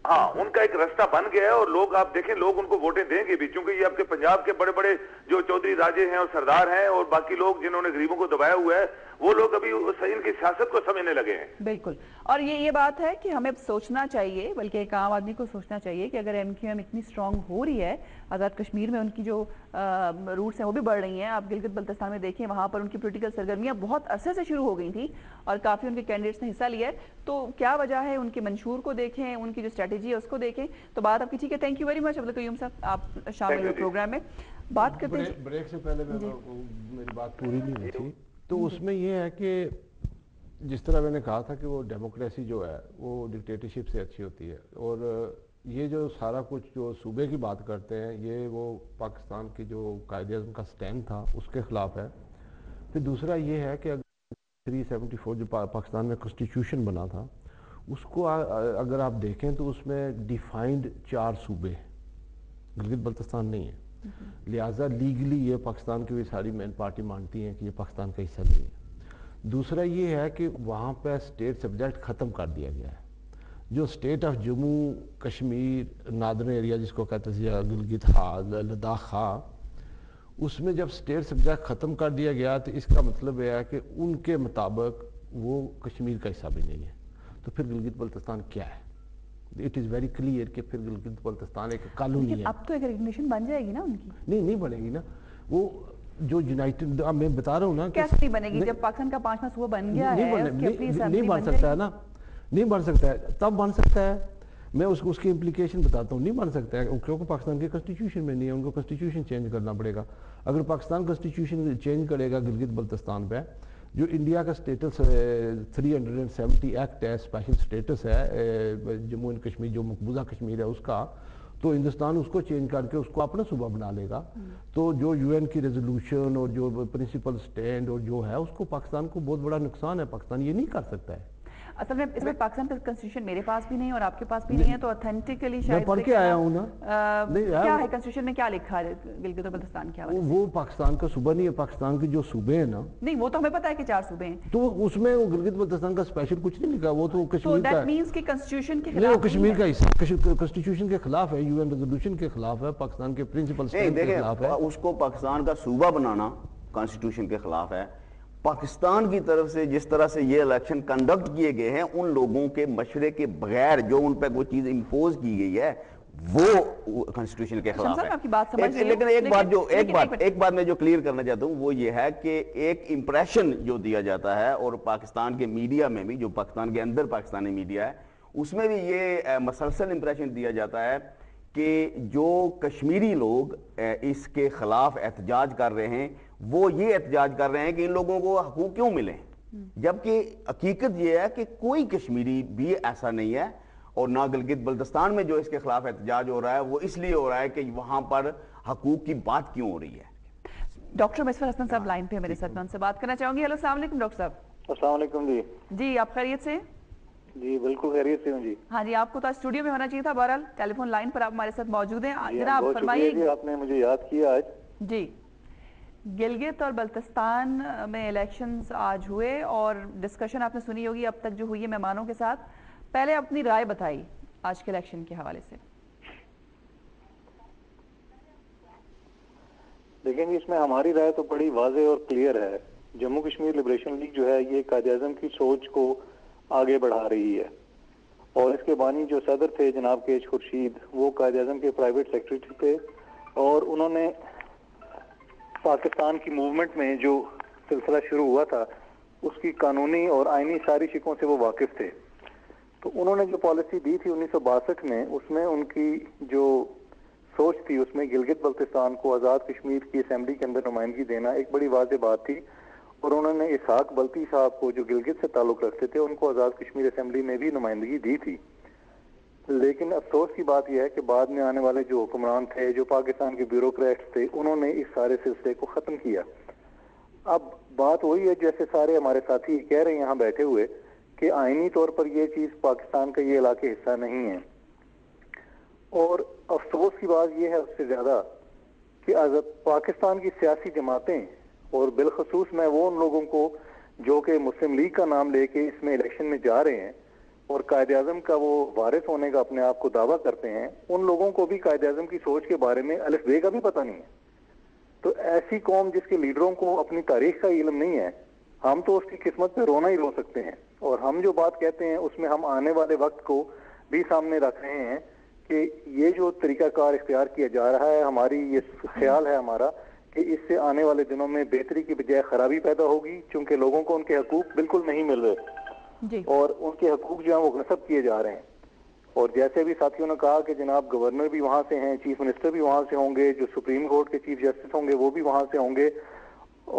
हाँ, उनका एक रास्ता बन गया है, और लोग, आप देखें, लोग उनको वोटें देंगे भी, क्योंकि ये आपके पंजाब के बड़े बड़े जो चौधरी राजे हैं और सरदार हैं और बाकी लोग जिन्होंने गरीबों को दबाया हुआ है, वो लोग अभी इनकी सियासत को समझने लगे हैं। बिल्कुल। और ये बात है कि हमें सोचना चाहिए, बल्कि एक आम आदमी को सोचना चाहिए कि अगर एमक्यूएम इतनी स्ट्रांग हो रही है, आज़ाद कश्मीर में उनकी जो रूट्स हैं वो भी बढ़ रही हैं। आप गिलगित बल्तिस्तान में देखें, वहाँ पर उनकी पॉलिटिकल सरगर्मियाँ बहुत अरसे से शुरू हो गई थी और काफ़ी उनके कैंडिडेट्स ने हिस्सा लिया है। तो क्या वजह है? उनके मंशूर को देखें, उनकी जो स्ट्रेटेजी है उसको देखें। तो बात आपकी ठीक है। Thank you very much Abdul Qayyum साहब, आप शामिल हुए प्रोग्राम में। बात करते हैं ब्रेक से पहले मेरी बात पूरी नहीं हुई थी, तो उसमें यह है कि जिस तरह मैंने कहा था कि वो डेमोक्रेसी जो है वो डिक्टेटरशिप से अच्छी होती है, और ये जो सारा कुछ जो सूबे की बात करते हैं, ये वो पाकिस्तान की जो कायदे-ए-आज़म का स्टैंड था उसके खिलाफ है। फिर दूसरा ये है कि 374 जो पाकिस्तान में कॉन्स्टिट्यूशन बना था, उसको अगर आप देखें तो उसमें डिफाइंड 4 सूबे, गिलगित बल्तिस्तान नहीं है। लिहाजा लीगली ये पाकिस्तान की भी सारी मेन पार्टी मानती हैं कि ये पाकिस्तान का हिस्सा नहीं है। दूसरा ये है कि वहाँ पर स्टेट सब्जेक्ट ख़त्म कर दिया गया है। जो state of Jammu Kashmir northern area जिसको कहते थे, गिलगित हा, लद्दाख हा, उसमें जब स्टेट सब्जेक्ट ख़त्म कर दिया गया तो इसका मतलब यह है कि उनके मुताबिक वो कश्मीर का हिस्सा भी नहीं है। तो फिर गिलगित बल्तिस्तान क्या है? इट इज़ वेरी क्लियर कि फिर गिलगित बल्तिस्तान एक कॉलोनी है। अब तो एक रिकग्निशन बन जाएगी ना उनकी? नहीं बनेगी ना। वो जो यूनाइटेड, मैं बता रहा हूँ ना, कैसे नहीं बनेगी? जब पाकिस्तान का 5वां सूबा बन गया है, नहीं बन सकता है ना, नहीं बन सकता है, तब बन सकता है। मैं उसकी इम्प्लीकेशन बताता हूँ। नहीं बन सकता है क्योंकि पाकिस्तान के कॉन्स्टिट्यूशन में नहीं है, उनको कॉन्स्टिट्यूशन चेंज करना पड़ेगा। अगर पाकिस्तान कॉन्स्टिट्यूशन चेंज करेगा गिलगित बल्तिस्तान पे, जो इंडिया का स्टेटस 370 एक्ट है, स्पेशल स्टेटस है जम्मू एंड कश्मीर, जो मकबूजा कश्मीर है उसका, तो हिंदुस्तान उसको चेंज करके उसको अपना सूबा बना लेगा। तो जो यूएन की रेजोल्यूशन और जो प्रिंसिपल स्टैंड और जो है, उसको पाकिस्तान को बहुत बड़ा नुकसान है। पाकिस्तान ये नहीं कर सकता है। असल में इसमें पाकिस्तान का कॉन्स्टिट्यूशन मेरे पास भी नहीं और आपके पास भी नहीं है, तो ऑथेंटिकली शायद मैं पढ़ के आया हूँ ना। क्या है कॉन्स्टिट्यूशन में, क्या लिखा है गिलगित और बल्तिस्तान क्या? वो पाकिस्तान का सूबा नहीं है। पाकिस्तान के जो सूबे हैं ना, नहीं वो तो हमें पता है कि 4 सूबे हैं, तो उसमें वो गिलगित बल्तिस्तान का स्पेशल कुछ नहीं लिखा। वो तो कश्मीर का है। मींस कि कॉन्स्टिट्यूशन के नहीं, खिलाफ वो कश्मीर का हिस्सा, कॉन्स्टिट्यूशन के खिलाफ है, यूएन रेजोल्यूशन के खिलाफ है, पाकिस्तान के प्रिंसिपल स्टैंड के खिलाफ है। उसको पाकिस्तान का सूबा बनाना कॉन्स्टिट्यूशन के खिलाफ है। पाकिस्तान की तरफ से जिस तरह से ये इलेक्शन कंडक्ट किए गए हैं, उन लोगों के मशवरे के बगैर जो उन पर कोई चीज इम्पोज की गई है, वो कॉन्स्टिट्यूशन के खिलाफ है। आपकी बात समझ लेकिन एक बात मैं जो क्लियर करना चाहता हूँ वो ये है कि एक इंप्रेशन जो दिया जाता है, और पाकिस्तान के मीडिया में भी, जो पाकिस्तान के अंदर पाकिस्तानी मीडिया है, उसमें भी ये मसलसल इंप्रेशन दिया जाता है कि जो कश्मीरी लोग इसके खिलाफ एहतजाज कर रहे हैं, वो ये एहतजाज कर रहे हैं कि इन लोगों को हकूक क्यों मिले, जबकि हकीकत ये है कि कोई कश्मीरी भी ऐसा नहीं है। اور نہ گلگت بلتستان میں جو اس کے خلاف احتجاج ہو رہا ہے وہ اس لیے ہو رہا ہے کہ وہاں پر حقوق کی بات کیوں ہو رہی ہے. ڈاکٹر مسفر حسن صاحب لائن پہ میرے ساتھ، میں ان سے بات کرنا چاہوں گی. ہیلو السلام علیکم ڈاکٹر صاحب. السلام علیکم. جی آپ خیریت سے؟ جی بالکل خیریت سے ہوں جی. ہاں جی، آپ کو تو اسٹوڈیو میں ہونا چاہیے تھا، بہرحال ٹیلی فون لائن پر آپ ہمارے ساتھ موجود ہیں. جناب فرمائیے. جی آپ نے مجھے یاد کیا آج. جی گلگت اور بلتستان میں الیکشنز آج ہوئے اور ڈسکشن آپ نے سنی ہوگی اب تک جو ہوئی ہے مہمانوں کے ساتھ. پہلے اپنی رائے بتائی آج کے الیکشن کے حوالے سے. دیکھیں جی، اس میں ہماری رائے تو بڑی واضح اور کلیئر ہے. جموں کشمیر لبریشن لیگ جو ہے یہ قائد اعظم کی سوچ کو آگے بڑھا رہی ہے، اور اس کے بانی جو صدر تھے جناب کے خورشید، وہ قائد اعظم کے پرائیویٹ سیکرٹری تھے، اور انہوں نے پاکستان کی موومنٹ میں جو سلسلہ شروع ہوا تھا اس کی قانونی اور آئینی ساری شکوں سے وہ واقف تھے. تو انہوں نے جو پالیسی دی تھی 1962 میں، اس میں ان کی جو سوچ تھی اس میں گلگت بلتستان کو آزاد کشمیر کی اسمبلی کے اندر نمائندگی دینا ایک بڑی واضح بات تھی. اور انہوں نے اسحاق بلتی صاحب کو جو گلگت سے تعلق رکھتے تھے ان کو آزاد کشمیر اسمبلی میں بھی نمائندگی دی تھی. لیکن افسوس کی بات یہ ہے کہ بعد میں آنے والے جو حکمران تھے، جو پاکستان کے بیوروکریٹس تھے، انہوں نے اس سارے سلسلے کو ختم کیا. اب بات وہی ہے جیسے سارے ہمارے ساتھی کہہ رہے ہیں یہاں بیٹھے ہوئے کہ آئینی طور پر یہ چیز پاکستان کا یہ علاقے حصہ نہیں ہے. اور افسوس کی بات یہ ہے اس سے زیادہ کہ پاکستان کی سیاسی جماعتیں، اور بالخصوص میں وہ ان لوگوں کو جو کہ مسلم لیگ کا نام لے کے اس میں الیکشن میں جا رہے ہیں اور قائد اعظم کا وہ وارث ہونے کا اپنے آپ کو دعویٰ کرتے ہیں، ان لوگوں کو بھی قائد اعظم کی سوچ کے بارے میں الف بے کا بھی پتہ نہیں ہے. تو ایسی قوم جس کے لیڈروں کو اپنی تاریخ کا علم نہیں ہے، ہم تو اس کی قسمت پہ رونا ہی رو سکتے ہیں. اور ہم جو بات کہتے ہیں اس میں ہم آنے والے وقت کو بھی سامنے رکھ رہے ہیں کہ یہ جو طریقہ کار اختیار کیا جا رہا ہے، ہماری یہ خیال ہے ہمارا کہ اس سے آنے والے دنوں میں بہتری کی بجائے خرابی پیدا ہوگی، چونکہ لوگوں کو ان کے حقوق بالکل نہیں مل رہے اور ان کے حقوق جو ہیں وہ غصب کیے جا رہے ہیں. اور جیسے بھی ساتھیوں نے کہا کہ جناب گورنر بھی وہاں سے ہیں، چیف منسٹر بھی وہاں سے ہوں گے، جو سپریم کورٹ کے چیف جسٹس ہوں گے وہ بھی وہاں سے ہوں گے،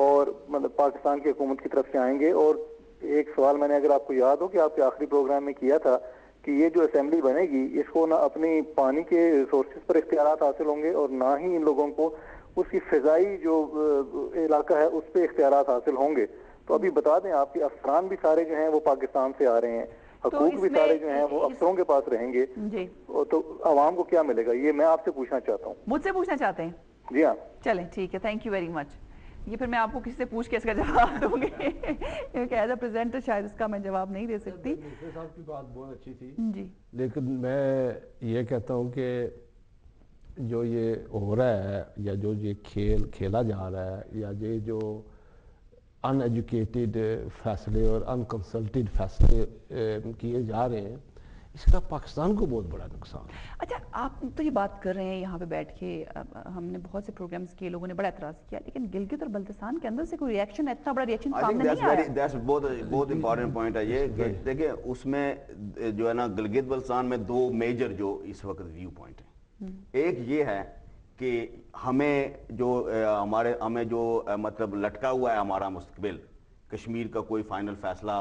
اور مطلب پاکستان کی حکومت کی طرف سے آئیں گے. اور ایک سوال میں نے اگر آپ کو یاد ہو کہ آپ کے آخری پروگرام میں کیا تھا کہ یہ جو اسمبلی بنے گی اس کو نہ اپنی پانی کے ریسورسز پر اختیارات حاصل ہوں گے اور نہ ہی ان لوگوں کو اس کی فضائی جو علاقہ ہے اس پہ اختیارات حاصل ہوں گے. تو ابھی بتا دیں آپ کے افسران بھی سارے جو ہیں وہ پاکستان سے آ رہے ہیں، حقوق بھی سارے جو ہیں وہ افسروں کے پاس رہیں گے. تو عوام کو کیا ملے گا؟ یہ میں آپ سے پوچھنا چاہتا ہوں. مجھ سے پوچھنا چاہتے ہیں؟ جی ہاں. چلیں ٹھیک ہے، تھینک یو ویری مچ. یہ پھر میں آپ کو کسی سے پوچھ کے اس کا جواب دوں گی کیونکہ ایز اے پریزنٹر شاید اس کا میں جواب نہیں دے سکتی. صاحب کی بات بہت اچھی تھی جی، لیکن میں یہ کہتا ہوں کہ جو یہ ہو رہا ہے یا جو یہ کھیل کھیلا جا رہا ہے یا یہ جو ان ایجوکیٹڈ فیصلے اور ان کنسلٹڈ فیصلے کیے جا رہے ہیں، اس کا پاکستان کو بہت بڑا نقصان ہے. اچھا آپ تو یہ بات کر رہے ہیں یہاں پہ بیٹھ کے، ہم نے بہت سے پروگرامز کیے، لوگوں نے بڑا اعتراض کیا، لیکن گلگت اور بلتستان کے اندر سے کوئی ریئیکشن، اتنا بڑا ریئیکشن سامنے نہیں آیا. بہت امپورٹنٹ پوائنٹ ہے یہ کہ دیکھیں اس میں جو ہے نا گلگت بلتستان میں دو میجر جو اس وقت ویو پوائنٹ ہیں. ایک یہ ہے کہ ہمیں جو مطلب لٹکا ہوا ہے ہمارا مستقبل کشمیر کا کوئی فائنل فیصلہ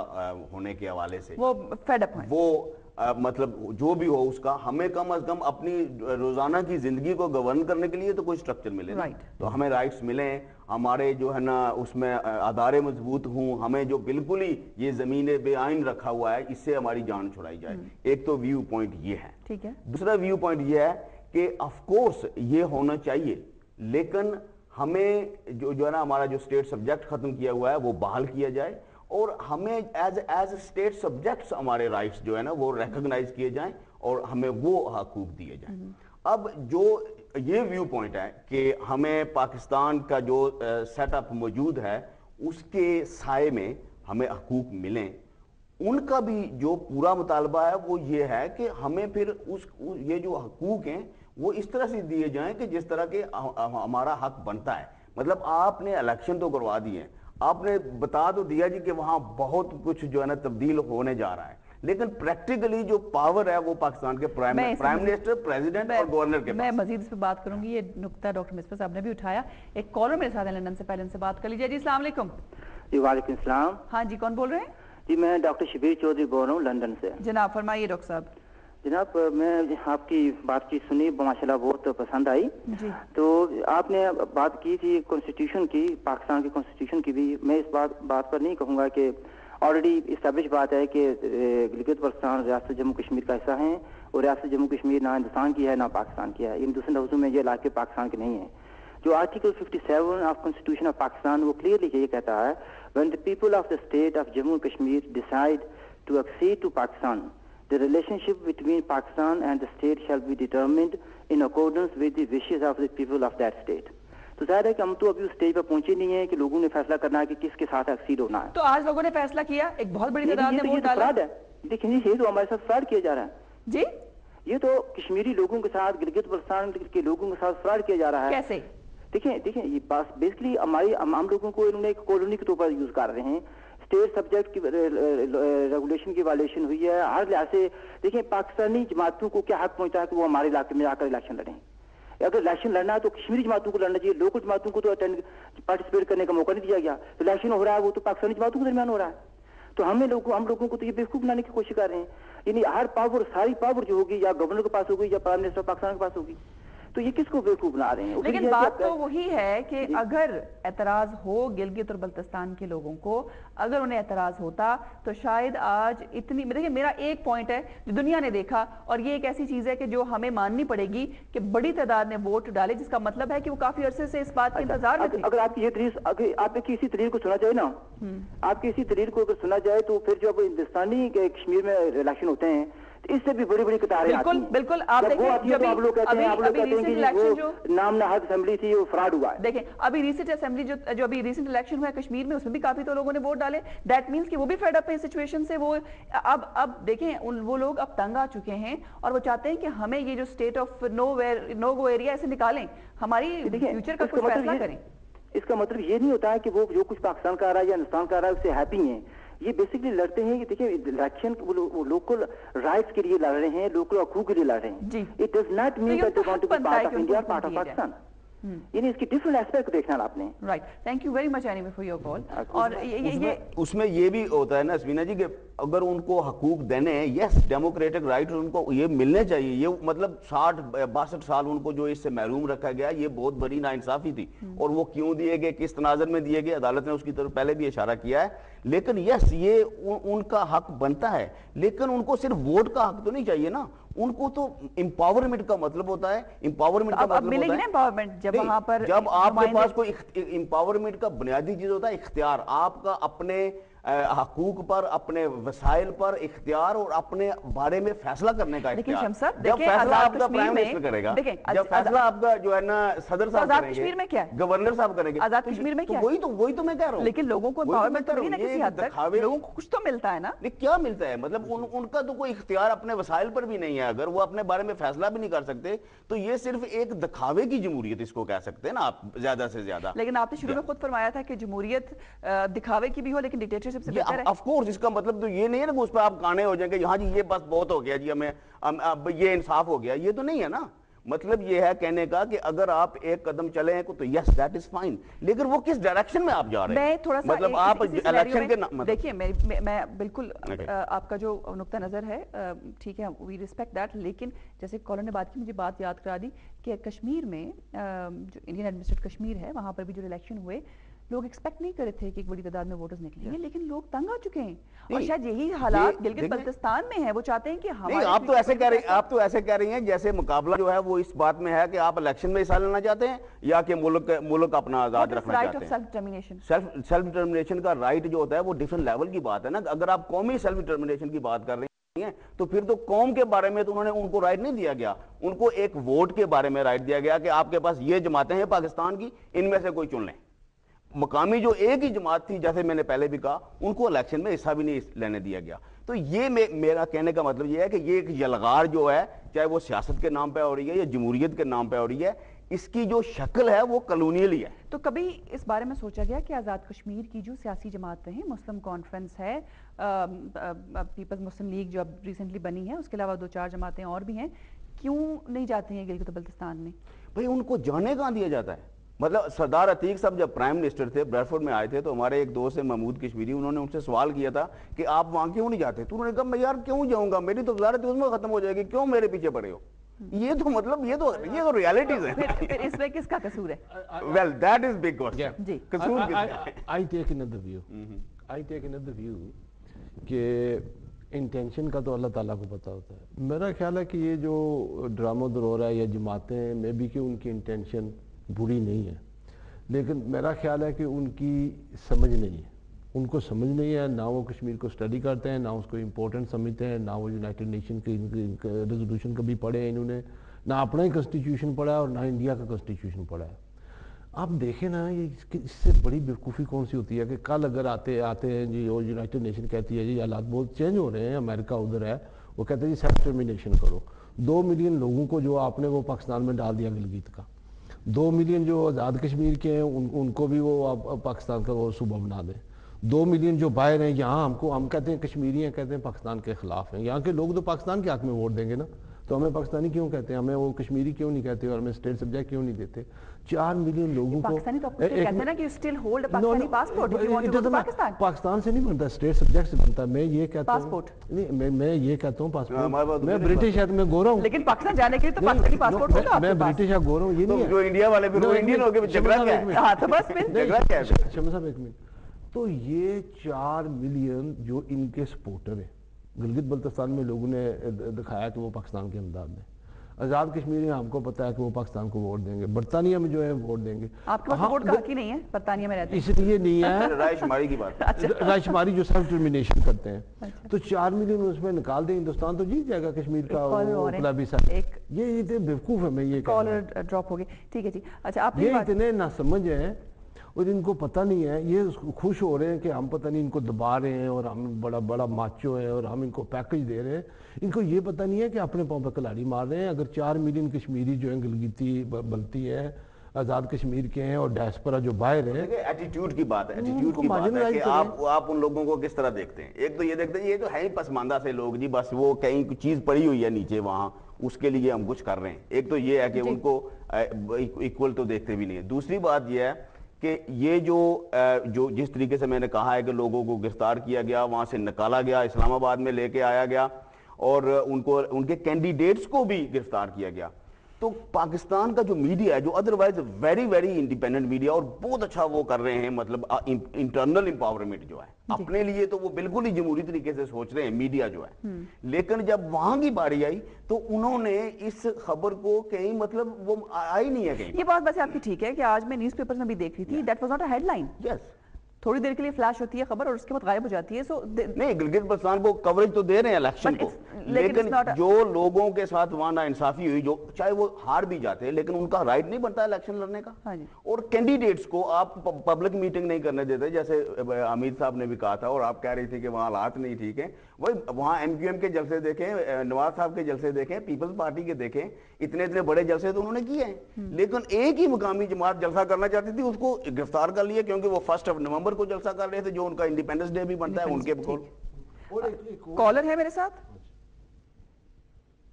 ہونے کے حوالے سے، وہ فیڈ اپ ہیں، وہ مطلب جو بھی ہو اس کا ہمیں کم از کم اپنی روزانہ کی زندگی کو گورن کرنے کے لیے تو کوئی سٹرکچر ملے، تو ہمیں رائٹس ملیں، ہمارے جو ہے نا اس میں ادارے مضبوط ہوں، ہمیں جو بالکل ہی یہ زمین بے آئین رکھا ہوا ہے اس سے ہماری جان چھڑائی جائے. ایک تو ویو پوائنٹ یہ ہے. ٹھیک ہے. دوسرا ویو پوائنٹ یہ ہے کہ آف کورس یہ ہونا چاہیے، لیکن ہمیں جو ہے نا ہمارا جو اسٹیٹ سبجیکٹ ختم کیا ہوا ہے وہ بحال کیا جائے، اور ہمیں ایز اسٹیٹ سبجیکٹس ہمارے رائٹس جو ہے نا وہ ریکگنائز کیے جائیں اور ہمیں وہ حقوق دیے جائیں. اب جو یہ ویو پوائنٹ ہے کہ ہمیں پاکستان کا جو سیٹ اپ موجود ہے اس کے سائے میں ہمیں حقوق ملیں، ان کا بھی جو پورا مطالبہ ہے وہ یہ ہے کہ ہمیں پھر یہ جو حقوق ہیں وہ اس طرح سے دیے جائیں کہ جس طرح کے ہمارا حق بنتا ہے. مطلب آپ نے الیکشن تو کروا دیے ہیں، آپ نے بتا تو دیا جی کہ وہاں بہت کچھ جو ہے نا تبدیل ہونے جا رہا ہے، لیکن پریکٹیکلی جو پاور ہے وہ پاکستان کے پرائم منسٹر، پریزیڈنٹ اور گورنر کے پاس. میں مزید اس پہ بات کروں گی، یہ نقطہ ڈاکٹر مصباح صاحب نے بھی اٹھایا. ایک کالر میرے ساتھ ہے لندن سے، پہلے ان سے بات کر لیجیے. جی السلام علیکم. جی وعلیکم السلام. ہاں جی، کون بول رہے ہیں؟ جی میں ڈاکٹر شبیر چودھری بول رہا ہوں لندن سے. جناب فرمائیے ڈاکٹر صاحب. जनाब मैं आपकी बातचीत सुनी, माशाल्लाह बहुत पसंद आई। तो आपने बात की थी कॉन्स्टिट्यूशन की, पाकिस्तान के कॉन्स्टिट्यूशन की भी। मैं इस बात पर नहीं कहूँगा कि ऑलरेडी इस्टेब्लिश बात है कि गिलगित बल्तिस्तान रियासत जम्मू कश्मीर का हिस्सा है, और रियासत जम्मू कश्मीर ना हिंदुस्तान की है ना पाकिस्तान की है। इन दूसरे लफ्ज़ों में ये इलाके पाकिस्तान के नहीं है। जो article 57 of constitution of Pakistan वो क्लियरली ये कहता है, when the people of the state of Jammu Kashmir decide to accede to Pakistan, the relationship between Pakistan and the state shall be determined in accordance with the wishes of the people of that state. तो जाहिर है कि हम तो अभी उस stage पर पहुंचे नहीं है कि लोगों ने फैसला करना है कि किसके साथ एक्सीड होना है। तो आज लोगों ने फैसला किया, एक बहुत बड़ी तादाद ने वोट डाला। फ्रॉड है, देखिए ये तो हमारे साथ फ्रॉड किया जा रहा है जी। ये तो कश्मीरी लोगों के साथ, गिलगित बल्तिस्तान के लोगों के साथ फ्रॉड किया जा रहा है। कैसे? देखिए ये बात बेसिकली हमारी आम लोगों को इन्होंने एक कॉलोनी के तौर पर यूज कर रहे हैं। स्टेट सब्जेक्ट की रेगुलेशन की वायलेशन हुई है हर लिहाज से। देखिए पाकिस्तानी जमातों को क्या हक पहुंचता है कि वो हमारे इलाके में आकर इलेक्शन लड़ें? अगर इलेक्शन लड़ना है तो कश्मीरी जमातों को लड़ना चाहिए, लोकल जमातों को तो पार्टिसिपेट करने का मौका नहीं दिया गया। तो इलेक्शन हो रहा है वो तो पाकिस्तानी जमातों के दरमियान हो रहा है। तो हम लोगों को तो ये बेवकूफ बनाने की कोशिश कर रहे हैं। यानी हर पावर, सारी पावर जो होगी या गवर्नर के पास होगी या प्राइम मिनिस्टर पाकिस्तान के पास होगी, तो ये किसको बेवकूफ बना रहे हैं? लेकिन बात तो वही है कि अगर एतराज हो गिलगित और बल्तिस्तान के लोगों को, अगर उन्हें एतराज होता तो शायद आज इतनी, देखिए मेरा एक पॉइंट है जो दुनिया ने देखा, और ये एक ऐसी चीज है कि जो हमें माननी पड़ेगी कि बड़ी तादाद ने वोट डाले, जिसका मतलब है कि वो काफी अरसे से इस बात के इंतजार में थे। अगर आपकी ये तरीक, अगर आपकी इसी तरीक को सुना जाए ना, आपकी इसी तरीक को अगर सुना जाए तो फिर जो हिंदुस्तानी कश्मीर में इलेक्शन होते हैं इससे भी बड़ी बड़ी कतारें आती हैं। बिल्कुल आप देखिए, आप लोग कहते हैं कि नाम नहाद असेंबली थी वो फ्रॉड हुआ है। देखें अभी रीसेंट असेंबली जो अभी रीसेंट इलेक्शन हुआ है कश्मीर में, उसमें भी काफी तो लोगों ने वोट डाले। दैट मींस कि वो भी फेड अप है सिचुएशन से। वो अब देखें वो लोग अब तंग आ चुके हैं और वो चाहते हैं कि हमें ये जो state of no go area ऐसे निकालें, हमारी फ्यूचर का कुछ फैसला करें। इसका मतलब ये नहीं होता है कि वो जो कुछ पाकिस्तान का आ रहा है या हिंदुस्तान का आ रहा है उससे हैप्पी हैं। ये बेसिकली लड़ते हैं कि देखिए इलेक्शन वो लोकल राइट्स के लिए लड़ रहे हैं, लोकल हकूक के लिए लड़ रहे हैं। It does not mean that they want to be part of India, part of Pakistan. यानी इसकी डिफरेंट एस्पेक्ट देखना है आपने। Right, thank you very much anyway for your call. और उसमें ये भी होता है ना समीना जी कि अगर उनको हकूक देने हैं, यस डेमोक्रेटिक राइट उनको ये मिलने चाहिए। ये मतलब 60-62 साल उनको जो इससे महरूम रखा गया, ये बहुत बड़ी नाइंसाफी थी। और वो क्यों दिए गए, किस तनाजर में दिए गए, अदालत ने उसकी तरफ पहले भी इशारा किया है। लेकिन यस ये उनका हक बनता है, लेकिन उनको सिर्फ वोट का हक तो नहीं चाहिए ना, उनको तो एम्पावरमेंट का मतलब होता है। एम्पावरमेंट का मतलब मिलेगी ना एम्पावरमेंट जब वहां पर, जब आपके पास कोई एम्पावरमेंट का बुनियादी चीज होता है इख्तियार, आपका अपने हकूक पर, अपने वसाइल पर इख्तियार और अपने बारे में फैसला करने का इख्तियार। जब फैसला आपका प्राइम मिनिस्टर करेगा, जब फैसला आपका जो है ना सदर साहब करेंगे, कश्मीर में क्या है, गवर्नर साहब करेंगे, आजाद कश्मीर में क्या है, वही तो मैं कह रहा हूँ। लेकिन लोगों को एम्पावरमेंट मिली ना किसी हद तक, लोगों को कुछ तो मिलता है ना। क्या मिलता है? मतलब उनका तो कोई इख्तियार अपने वसाइल पर भी नहीं है। अगर वो अपने बारे में फैसला भी नहीं कर सकते तो ये सिर्फ एक दिखावे की जमहूरियत इसको कह सकते हैं ना आप, ज्यादा से ज्यादा। लेकिन आपने शुरू में खुद फरमाया था कि जमहूरियत दिखावे की भी हो लेकिन डिक्टेटरशिप से बेहतर है। इसका मतलब तो ये नहीं है ना कि उस पर आप काने हो जाएंगे, हाँ जी ये बस बहुत हो गया जी, हमें अब ये इंसाफ हो गया, ये तो नहीं है ना। मतलब ये है कहने का कि अगर आप एक कदम चले हैं तो यस दैट इज फाइन, लेकिन वो किस डायरेक्शन में आप जा रहे हैं? मैं थोड़ा सा मतलब आप इलेक्शन के देखिए मैं बिल्कुल आपका जो नुक्ता नजर है ठीक है, वी रिस्पेक्ट दैट। लेकिन जैसे कॉलर ने बात की, मुझे बात याद करा दी कि कश्मीर में जो इंडियन एडमिनिस्ट्रेटेड कश्मीर है, वहां पर भी जो इलेक्शन हुए, लोग एक्सपेक्ट नहीं कर रहे थे कि एक बड़ी तादाद में वोटर्स निकलेंगे, लेकिन लोग तंग आ चुके हैं। और शायद यही हालात गिलगित बल्तिस्तान में है। वो चाहते हैं कि हमारे आप तो ऐसे कह रही हैं जैसे मुकाबला जो है वो इस बात में है कि आप इलेक्शन में हिस्सा लेना चाहते हैं या कि मुल्क अपना आजाद रखना चाहते हैं। सेल्फ डिटर्मिनेशन का राइट जो होता है वो डिफरेंट लेवल की बात है ना। अगर आप कौमी सेल्फ डिटर्मिनेशन की बात कर रहे हैं तो फिर तो कौम के बारे में तो उनको राइट नहीं दिया गया, उनको एक वोट के बारे में राइट दिया गया कि आपके पास ये जमातें हैं पाकिस्तान की, इनमें से कोई चुन लें। मकामी जो एक ही जमात थी, जैसे मैंने पहले भी कहा, उनको इलेक्शन में हिस्सा भी नहीं लेने दिया गया। तो ये मेरा कहने का मतलब ये है कि ये एक यलगार जो है, चाहे वो सियासत के नाम पे हो रही है या जमहूरियत के नाम पे हो रही है, इसकी जो शक्ल है वो कॉलोनियल ही है। तो कभी इस बारे में सोचा गया कि आज़ाद कश्मीर की जो सियासी जमातें हैं, मुस्लिम कॉन्फ्रेंस है, पीपल्स मुस्लिम लीग जो अब रिसेंटली बनी है, उसके अलावा 2-4 जमातें और भी हैं, क्यों नहीं जाते हैं गिलगित बल्तिस्तान में? भाई उनको जाने कहाँ दिया जाता है? मतलब सरदार अतीक साहब जब प्राइम मिनिस्टर थे, ब्रैडफोर्ड में आए थे, तो हमारे एक दोस्त है महमूद कश्मीरी, उन्होंने उनसे सवाल किया था कि आप वहाँ क्यों नहीं जाते? तो उन्होंने कहा मैं यार क्यों जाऊँगा, मेरी तो वज़ारत उसमें खत्म हो जाएगी, क्यों मेरे पीछे पड़े हो? ये तो मतलब ये तो रियलिटीज है। फिर इसमें किसका कसूर है? Well that is big question. जी, कसूर किसका है? आई टेक अनदर व्यू कि इंटेंशन का तो अल्लाह ताला को पता होता है। मेरा ख्याल है कि ये जो ड्रामा दौर हो रहा है या जमातें में भी कि उनकी इंटेंशन बुरी नहीं है, लेकिन मेरा ख्याल है कि उनकी समझ नहीं है, उनको समझ नहीं है, ना वो कश्मीर को स्टडी करते हैं, ना उसको इम्पोर्टेंट समझते हैं, ना वो यूनाइटेड नेशन के रेजोल्यूशन कभी पढ़े हैं इन्होंने, ना अपना ही कॉन्स्टिट्यूशन पढ़ा है और ना इंडिया का कॉन्स्टिट्यूशन पढ़ा है। आप देखें ना, ये इससे बड़ी बेवकूफ़ी कौन सी होती है कि कल अगर आते हैं जी और यूनाइटेड नेशन कहती है जी हालात बहुत चेंज हो रहे हैं, अमेरिका उधर है, वो कहते हैं जी सेल्फ टर्मिनेशन करो। 2 मिलियन लोगों को जो आपने वो पाकिस्तान में डाल दिया गिलगित का, 2 मिलियन जो आज़ाद कश्मीर के हैं उनको भी वो आप पाकिस्तान का वो सूबा बना दें। 2 मिलियन जो बाहर हैं, यहाँ हम कहते हैं कश्मीरी हैं, कहते हैं पाकिस्तान के खिलाफ हैं। यहाँ के लोग तो पाकिस्तान के हक में वोट देंगे ना, तो हमें पाकिस्तानी क्यों कहते हैं, हमें वो कश्मीरी क्यों नहीं कहते और हमें स्टेट सब्जेक्ट क्यों नहीं देते? 4 मिलियन लोगों को पाकिस्तानी तो कहते हैं ना कि still hold a Pakistani passport if you want to go to Pakistan. Pakistan से नहीं बनता, स्टेट सब्जेक्ट से बनता है। मैं ये कहता हूं पासपोर्ट नहीं, मैं ये कहता हूं पासपोर्ट, मैं ब्रिटिश है तो मैं गोरा हूं, लेकिन पाकिस्तान जाने के लिए तो पाकिस्तानी पासपोर्ट होगा आपके मैं पास। ब्रिटिश है गोरा हूं, ये नहीं है जो इंडिया वाले फिर वो इंडियन हो गए, झगड़ा क्या है? हां, तो बस फिर झगड़ा क्या है? शर्मा साहब एक मिनट, तो ये 4 मिलियन जो इनके सपोर्टर हैं, गिलगित बल्तिस्तान में लोगों ने दिखाया कि वो पाकिस्तान के हमदर्द हैं। आज़ाद कश्मीर में हमको पता है कि वो पाकिस्तान को वोट देंगे, बरतानिया में जो है वोट देंगे। आपके पास वोट का हक ही नहीं है, बरतानिया में रहते हैं इसलिए नहीं है रायशुमारी की बात, रायशुमारी जो सेल्फ टर्मिनेशन करते हैं। तो 4 मिलियन उसमें निकाल दें, हिंदुस्तान तो जीत जाएगा कश्मीर का गुलाबी साहब। ये बेवकूफ़ है, मैं ये कॉलर ड्रॉप हो गई। ठीक है जी, अच्छा आप ये इतने ना समझ हैं और इनको पता नहीं है, ये खुश हो रहे हैं कि हम पता नहीं इनको दबा रहे हैं और हम बड़ा माचो है और हम इनको पैकेज दे रहे हैं। इनको ये पता नहीं है कि अपने पाँव पर कलाड़ी मार रहे हैं। अगर 4 मिलियन कश्मीरी जो है गिलगिती बल्ती है, आज़ाद कश्मीर के हैं और डायस्पोरा जो बाहर है, एटीट्यूड की बात है, एटीट्यूड की बात है कि आप उन लोगों को किस तरह देखते हैं। एक तो ये देखते हैं ये तो है ही पसमानदा से लोग जी, बस वो कहीं चीज़ पड़ी हुई है नीचे वहाँ, उसके लिए हम कुछ कर रहे हैं। एक तो ये है कि उनको इक्वल तो देखते भी नहीं है। दूसरी बात यह है कि ये जो जिस तरीके से मैंने कहा है कि लोगों को गिरफ्तार किया गया, वहाँ से निकाला गया, इस्लामाबाद में लेके आया गया और उनके कैंडिडेट्स को भी गिरफ्तार किया गया, तो पाकिस्तान का जो मीडिया है, जो otherwise very very independent media और बहुत अच्छा वो कर रहे हैं, मतलब इंटरनल एम्पावरमेंट जो है अपने लिए, तो वो बिल्कुल ही जमहूरी तरीके से सोच रहे हैं मीडिया जो है। लेकिन जब वहां की बारी आई तो उन्होंने इस खबर को कहीं मतलब वो आई नहीं है कहीं। ये बात वैसे आपकी ठीक है कि आज मैं न्यूज़पेपर में भी देख रही थी, that was not a headline. Yes, थोड़ी देर के लिए फ्लैश होती है खबर और उसके बाद गायब हो जाती है। सो नहीं, गिलगित बल्तिस्तान को कवरेज तो दे रहे हैं इलेक्शन को, लेकिन जो लोगों के साथ वहां नाइंसाफी हुई, जो चाहे वो हार भी जाते हैं, लेकिन उनका राइट नहीं बनता इलेक्शन लड़ने का। हाँ जी। और कैंडिडेट्स को आप पब्लिक मीटिंग नहीं करने देते, जैसे अमित साहब ने भी कहा था और आप कह रही थी कि वहां हालात नहीं ठीक है। वही वहां एमक्यूएम के जलसे देखें, नवाज साहब के जलसे देखें, पीपल्स पार्टी के देखें, इतने बड़े जलसे तो उन्होंने किए हैं, लेकिन एक ही मुकामी जमात जलसा करना चाहती थी, उसको गिरफ्तार कर लिया क्योंकि वो 1 नवंबर को जलसा कर रहे थे, जो उनका इंडिपेंडेंस डे भी बनता है उनके बकौल। कॉलर है मेरे साथ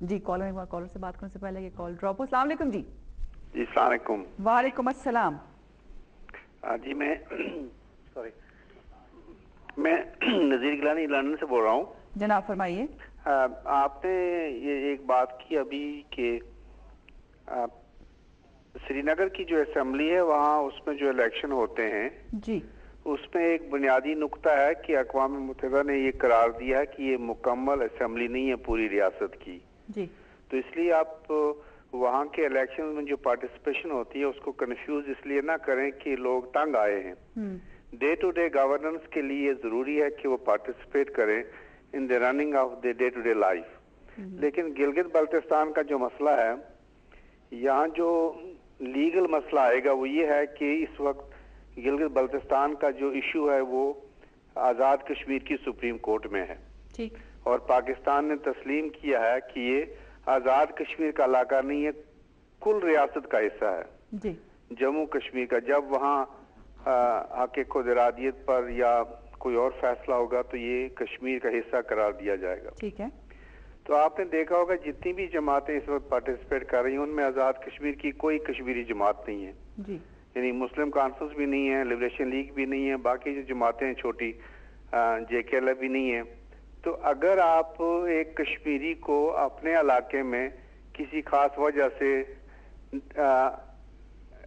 जी, कॉलर से बात करने से पहले ये कॉल ड्रॉप हो। अस्सलाम वालेकुम जी। अस्सलाम वालेकुम। वालेकुम अस्सलाम जी, मैं नज़ीर गिलानी लंदन से बोल रहा हूँ। जनाब फरमाइए। आपने ये एक बात की अभी कि श्रीनगर की जो असेंबली है वहाँ उसमें जो इलेक्शन होते हैं जी, उसमें एक बुनियादी नुक्ता है कि अक़वाम मुत्तहिदा ने ये करार दिया है कि ये मुकम्मल असेंबली नहीं है पूरी रियासत की जी। तो इसलिए आप वहाँ के इलेक्शन में जो पार्टिसिपेशन होती है उसको कंफ्यूज इसलिए ना करें कि लोग तंग आए हैं। डे टू डे गवर्नेंस के लिए जरूरी है कि वो पार्टिसिपेट करें in the running of the day to day life. लेकिन गिलगित बल्तिस्तान का जो मसला है, यहाँ जो लीगल मसला आएगा वो ये है कि इस वक्त गिलगित बल्तिस्तान का जो इशू है वो आज़ाद कश्मीर की सुप्रीम कोर्ट में है। ठीक। और पाकिस्तान ने तस्लीम किया है कि ये आज़ाद कश्मीर का इलाका नहीं है, कुल रियासत का हिस्सा है जी। जम्मू कश्मीर का। जब वहाँ हक़ खुद इरादियत पर या कोई और फैसला होगा तो ये कश्मीर का हिस्सा करार दिया जाएगा। ठीक है। तो आपने देखा होगा जितनी भी जमातें इस वक्त पार्टिसिपेट कर रही हैं उनमें आज़ाद कश्मीर की कोई कश्मीरी जमात नहीं है जी। یعنی مسلم کانفرنس بھی نہیں ہے, لبریشن لیگ بھی نہیں ہے, باقی جو جماعتیں چھوٹی جے کے ایل بھی نہیں ہے. تو اگر آپ ایک کشمیری کو اپنے علاقے میں کسی خاص وجہ سے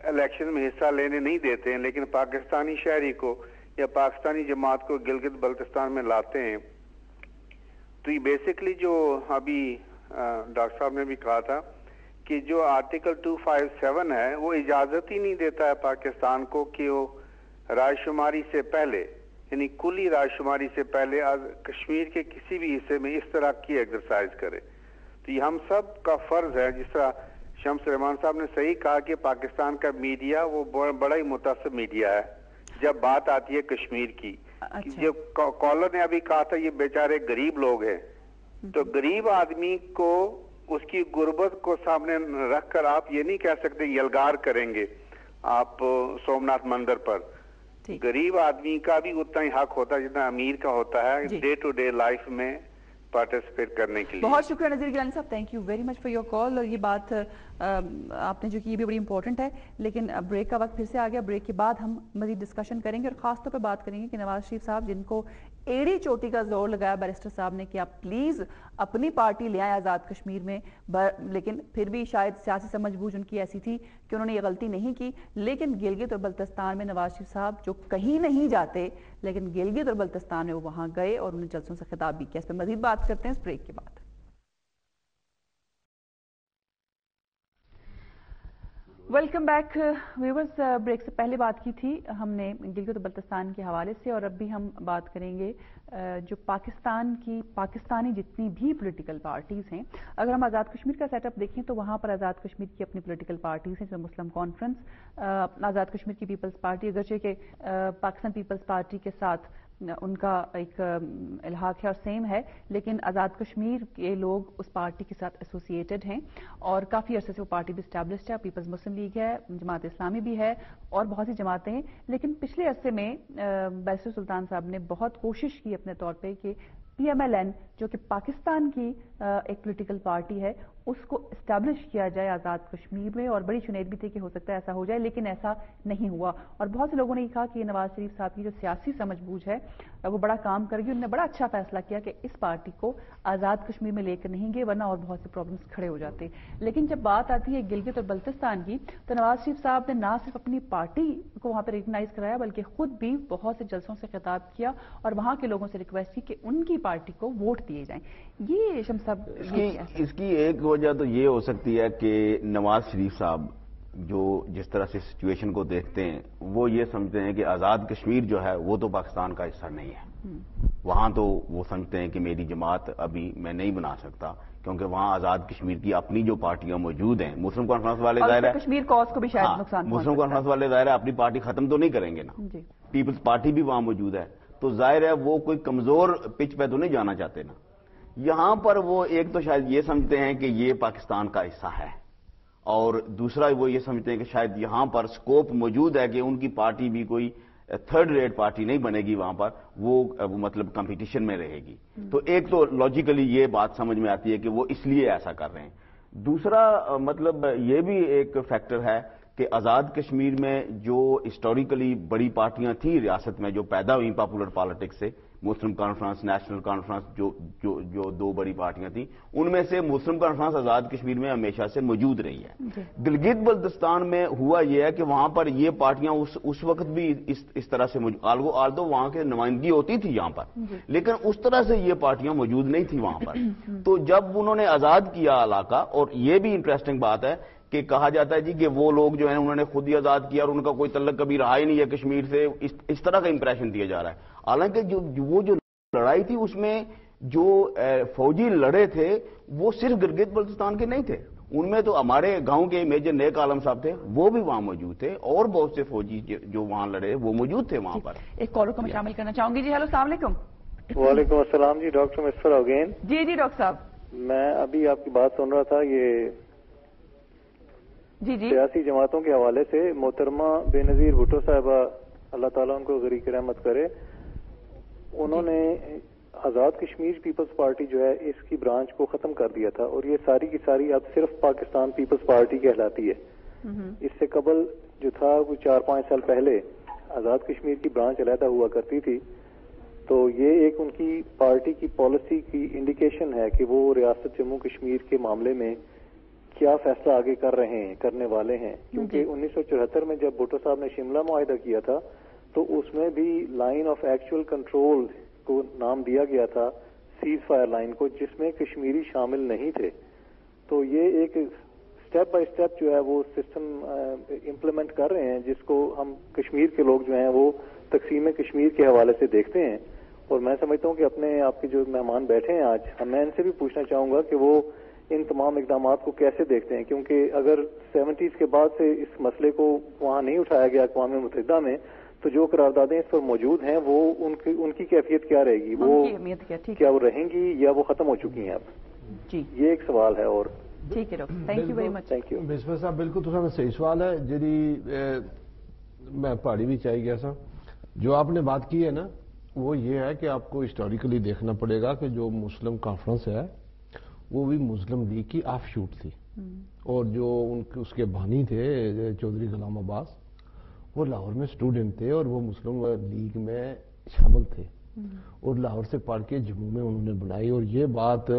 الیکشن میں حصہ لینے نہیں دیتے ہیں, لیکن پاکستانی شہری کو یا پاکستانی جماعت کو گلگت بلتستان میں لاتے ہیں, تو یہ بیسکلی جو ابھی ڈاکٹر صاحب نے بھی کہا تھا کہ جو آرٹیکل 257 ہے وہ اجازت ہی نہیں دیتا ہے پاکستان کو کہ وہ رائے شماری سے پہلے, یعنی کلی رائے شماری سے پہلے کشمیر کے کسی بھی حصے میں اس طرح کی ایکسرسائز کرے. تو یہ ہم سب کا فرض ہے, جس طرح شمس رحمان صاحب نے صحیح کہا کہ پاکستان کا میڈیا وہ بڑا ہی متاثر میڈیا ہے جب بات آتی ہے کشمیر کی. جو کالر نے ابھی کہا تھا یہ بیچارے غریب لوگ ہیں, تو غریب آدمی کو اس کی غربت کو سامنے رکھ کر آپ یہ نہیں کہہ سکتے یلغار کریں گے آپ سومناتھ مندر پر. غریب آدمی کا بھی اتنا ہی حق ہوتا ہے جتنا امیر کا ہوتا ہے ڈے ٹو ڈے لائف میں پارٹیسپیٹ کرنے کے لیے. بہت شکریہ نذیر گیلانی صاحب, thank you very much for your کال. اور یہ بات آپ نے جو کی یہ بھی بڑی امپورٹنٹ ہے, لیکن بریک کا وقت پھر سے آ گیا. بریک کے بعد ہم مزید ڈسکشن کریں گے اور خاص طور پہ بات کریں گے کہ نواز شریف صاحب جن کو ایڑی چوٹی کا زور لگایا بیرسٹر صاحب نے کہ آپ پلیز اپنی پارٹی لے آئیں آزاد کشمیر میں, لیکن پھر بھی شاید سیاسی سمجھ بوجھ ان کی ایسی تھی کہ انہوں نے یہ غلطی نہیں کی. لیکن گلگت اور بلتستان میں نواز شریف صاحب جو کہیں نہیں جاتے, لیکن گلگت اور بلتستان میں وہ وہاں گئے اور انہیں جلسوں سے خطاب بھی کیا. اس پہ مزید بات کرتے ہیں اس بریک کے بعد. Welcome back viewers. بریک سے پہلے بات کی تھی ہم نے گلگت و بلتستان کے حوالے سے, اور اب بھی ہم بات کریں گے جو پاکستانی جتنی بھی پولیٹیکل پارٹیز ہیں. اگر ہم آزاد کشمیر کا سیٹ اپ دیکھیں تو وہاں پر آزاد کشمیر کی اپنی پولیٹیکل پارٹیز ہیں, جو مسلم کانفرنس, آزاد کشمیر کی پیپلز پارٹی, اگرچہ کہ پاکستان پیپلز پارٹی کے ساتھ ان کا ایک الحاق ہے اور سیم ہے, لیکن آزاد کشمیر کے لوگ اس پارٹی کے ساتھ ایسوسیٹڈ ہیں اور کافی عرصے سے وہ پارٹی بھی اسٹیبلشڈ ہے. پیپلز مسلم لیگ ہے, جماعت اسلامی بھی ہے اور بہت سی جماعتیں ہیں. لیکن پچھلے عرصے میں بیرسٹر سلطان صاحب نے بہت کوشش کی اپنے طور پہ کہ پی ایم ایل این جو کہ پاکستان کی ایک پولیٹیکل پارٹی ہے اس کو اسٹیبلش کیا جائے آزاد کشمیر میں, اور بڑی شنید بھی تھی کہ ہو سکتا ہے ایسا ہو جائے, لیکن ایسا نہیں ہوا. اور بہت سے لوگوں نے یہ کہا کہ نواز شریف صاحب کی جو سیاسی سمجھ بوجھ ہے وہ بڑا کام کر گئی, انہوں نے بڑا اچھا فیصلہ کیا کہ اس پارٹی کو آزاد کشمیر میں لے کر نہیں گئے, ورنہ اور بہت سے پرابلمس کھڑے ہو جاتے. لیکن جب بات آتی ہے گلگت اور بلتستان کی تو نواز شریف صاحب نے نہ صرف اپنی پارٹی کو وہاں پہ ریکگنائز کرایا بلکہ خود بھی بہت سے جلسوں سے خطاب کیا اور وہاں کے لوگوں سے ریکویسٹ کی کہ ان کی پارٹی کو ووٹ دیے جائیں. یہ شمس صاحب اس کی ایک وجہ تو یہ ہو سکتی ہے کہ نواز شریف صاحب جو جس طرح سے سچویشن کو دیکھتے ہیں وہ یہ سمجھتے ہیں کہ آزاد کشمیر جو ہے وہ تو پاکستان کا حصہ نہیں ہے. وہاں تو وہ سمجھتے ہیں کہ میری جماعت ابھی میں نہیں بنا سکتا کیونکہ وہاں آزاد کشمیر کی اپنی جو پارٹیاں موجود ہیں, مسلم کانفرنس والے ظاہر ہے کشمیر کاز کو بھی شاید نقصان, مسلم کانفرنس والے ظاہر ہے اپنی پارٹی ختم تو نہیں کریں گے نا, پیپلز پارٹی بھی وہاں موجود ہے, تو ظاہر ہے وہ کوئی کمزور پچ پہ تو نہیں جانا چاہتے نا. یہاں پر وہ ایک تو شاید یہ سمجھتے ہیں کہ یہ پاکستان کا حصہ ہے, اور دوسرا وہ یہ سمجھتے ہیں کہ شاید یہاں پر سکوپ موجود ہے کہ ان کی پارٹی بھی کوئی تھرڈ ریٹ پارٹی نہیں بنے گی, وہاں پر وہ مطلب کمپٹیشن میں رہے گی. تو ایک تو لاجیکلی یہ بات سمجھ میں آتی ہے کہ وہ اس لیے ایسا کر رہے ہیں. دوسرا مطلب یہ بھی ایک فیکٹر ہے کہ آزاد کشمیر میں جو ہسٹوریکلی بڑی پارٹیاں تھیں ریاست میں جو پیدا ہوئی پاپولر پالیٹکس سے, مسلم کانفرنس, نیشنل کانفرنس, جو دو بڑی پارٹیاں تھیں, ان میں سے مسلم کانفرنس آزاد کشمیر میں ہمیشہ سے موجود رہی ہے. گلگت بلتستان میں ہوا یہ ہے کہ وہاں پر یہ پارٹیاں اس وقت بھی اس طرح سے آلدو وہاں کے نمائندگی ہوتی تھی یہاں پر, لیکن اس طرح سے یہ پارٹیاں موجود نہیں تھیں وہاں پر. تو جب انہوں نے آزاد کیا علاقہ, اور یہ بھی انٹرسٹنگ بات ہے کہ کہا جاتا ہے جی کہ وہ لوگ جو ہیں انہوں نے خود ہی آزاد کیا اور ان کا کوئی تعلق کبھی رہا ہی نہیں ہے کشمیر سے, اس طرح کا امپریشن دیا جا رہا ہے. حالانکہ وہ جو لڑائی تھی اس میں جو فوجی لڑے تھے وہ صرف گلگت بلتستان کے نہیں تھے, ان میں تو ہمارے گاؤں کے میجر نیک عالم صاحب تھے, وہ بھی وہاں موجود تھے, اور بہت سے فوجی جو وہاں لڑے وہ موجود تھے وہاں پر. ایک کالر کو میں شامل کرنا چاہوں گی. جی ہیلو, السلام علیکم. وعلیکم السلام. جی ڈاکٹر مسفر اوگین. جی ڈاکٹر صاحب, میں ابھی آپ کی بات سن رہا تھا. یہ جی سیاسی جماعتوں کے حوالے سے محترمہ بے نظیر بھٹو صاحبہ اللہ تعالیٰ ان کو غریق رحمت کرے, انہوں نے آزاد کشمیر پیپلز پارٹی جو ہے اس کی برانچ کو ختم کر دیا تھا, اور یہ ساری کی ساری اب صرف پاکستان پیپلز پارٹی کہلاتی ہے. اس سے قبل جو تھا کوئی 4-5 سال پہلے آزاد کشمیر کی برانچ علیحدہ ہوا کرتی تھی، تو یہ ایک ان کی پارٹی کی پالیسی کی انڈیکیشن ہے کہ وہ ریاست جموں کشمیر کے معاملے میں کیا فیصلہ آگے کرنے والے ہیں، کیونکہ 1974 میں جب بھٹو صاحب نے شملہ معاہدہ کیا تھا تو اس میں بھی لائن آف ایکچوئل کنٹرول کو نام دیا گیا تھا سیز فائر لائن کو، جس میں کشمیری شامل نہیں تھے. تو یہ ایک اسٹیپ بائی اسٹیپ جو ہے وہ سسٹم امپلیمنٹ کر رہے ہیں، جس کو ہم کشمیر کے لوگ جو ہیں وہ تقسیم کشمیر کے حوالے سے دیکھتے ہیں. اور میں سمجھتا ہوں کہ اپنے آپ کے جو مہمان بیٹھے ہیں آج، میں ان سے بھی پوچھنا چاہوں گا کہ وہ ان تمام اقدامات کو کیسے دیکھتے ہیں، کیونکہ اگر 70s کے بعد سے اس مسئلے کو وہاں نہیں اٹھایا گیا اقوام متحدہ میں، تو جو قراردادیں اس پر موجود ہیں وہ ان کی کیفیت کیا رہے گی، وہ کیا وہ رہیں گی یا وہ ختم ہو چکی ہیں اب؟ جی یہ ایک سوال ہے. اور ٹھیک ہے doctor, thank you very much. Thank you. بسم صاحب بالکل تو صحیح سوال ہے جی. میں پہاڑی بھی چاہیے گیا سا جو آپ نے بات کی ہے نا، وہ یہ ہے کہ آپ کو ہسٹوریکلی دیکھنا پڑے گا کہ جو مسلم کانفرنس ہے وہ بھی مسلم لیگ کی آف شوٹ تھی، اور جو اس کے بانی تھے چودھری غلام عباس، وہ لاہور میں اسٹوڈنٹ تھے اور وہ مسلم لیگ میں شامل تھے، اور لاہور سے پڑھ کے جموں میں انہوں نے بنائی. اور یہ بات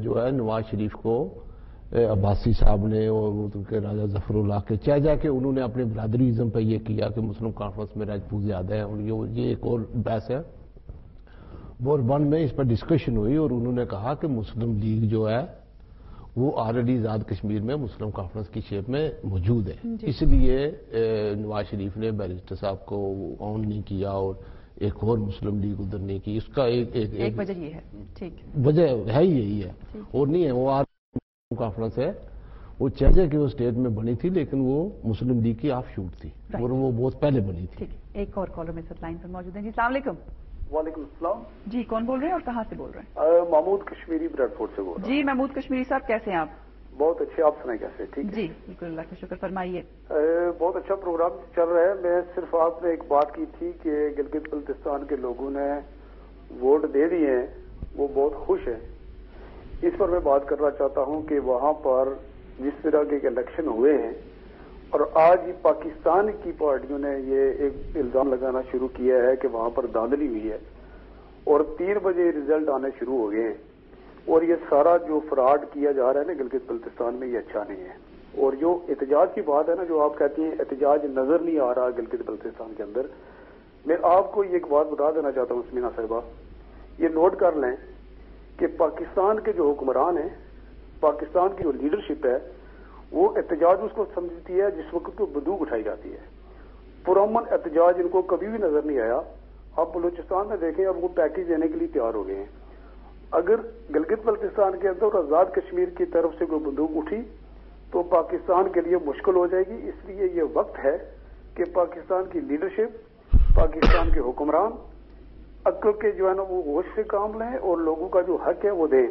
جو ہے نواز شریف کو عباسی صاحب نے اور راجہ ظفر اللہ کے جا کے انہوں نے اپنے برادری ازم پہ یہ کیا کہ مسلم کانفرنس میں راجپوت زیادہ ہیں، اور یہ ایک اور بحث ہے. بوربن میں اس پر ڈسکشن ہوئی اور انہوں نے کہا کہ مسلم لیگ جو ہے وہ آلریڈی آزاد کشمیر میں مسلم کانفرنس کی شیپ میں موجود ہے. اس لیے نواز شریف نے بیرسٹر صاحب کو آن نہیں کیا اور ایک اور مسلم لیگ ادھر نہیں کی. اس کا ایک وجہ یہ ہے، ٹھیک وجہ ہے یہی ہے، اور نہیں ہے وہ کانفرنس ہے. وہ چیزے کہ وہ اسٹیٹ میں بنی تھی لیکن وہ مسلم لیگ کی آف شوٹ تھی اور وہ بہت پہلے بنی تھی. ایک اور کالر میرے ساتھ لائن پر موجود ہیں. جی السلام علیکم. وعلیکم السلام. جی کون بول رہے ہیں اور کہاں سے بول رہے ہیں؟ محمود کشمیری بریڈ فورٹ سے بول رہا ہوں. جی محمود کشمیری صاحب کیسے ہیں آپ؟ بہت اچھے. آپ سنائیں کیسے؟ ٹھیک ہے جی بالکل اللہ کا شکر. فرمائیے. بہت اچھا پروگرام چل رہا ہے. میں صرف آپ نے ایک بات کی تھی کہ گلگت بلتستان کے لوگوں نے ووٹ دے دیے ہیں، وہ بہت خوش ہیں. اس پر میں بات کرنا چاہتا ہوں کہ وہاں پر جس طرح کے الیکشن ہوئے ہیں اور آج پاکستان کی پارٹیوں نے یہ ایک الزام لگانا شروع کیا ہے کہ وہاں پر دھاندلی ہوئی ہے اور 3 بجے ریزلٹ آنے شروع ہو گئے ہیں، اور یہ سارا جو فراڈ کیا جا رہا ہے نا گلگت بلتستان میں، یہ اچھا نہیں ہے. اور جو احتجاج کی بات ہے نا، جو آپ کہتی ہیں احتجاج نظر نہیں آ رہا گلگت بلتستان کے اندر، میں آپ کو یہ ایک بات بتا دینا چاہتا ہوں سمینا صاحبہ، یہ نوٹ کر لیں کہ پاکستان کے جو حکمران ہیں، پاکستان کی جو لیڈرشپ ہے، وہ احتجاج اس کو سمجھتی ہے جس وقت کو بندوق اٹھائی جاتی ہے. پرامن احتجاج ان کو کبھی بھی نظر نہیں آیا. آپ بلوچستان میں دیکھیں اب وہ پیکیج دینے کے لیے تیار ہو گئے ہیں. اگر گلگت بلتستان کے اندر آزاد کشمیر کی طرف سے کوئی بندوق اٹھی تو پاکستان کے لیے مشکل ہو جائے گی. اس لیے یہ وقت ہے کہ پاکستان کی لیڈرشپ، پاکستان کے حکمران عقل کے جو ہے نا وہ ہوش سے کام لیں اور لوگوں کا جو حق ہے وہ دیں.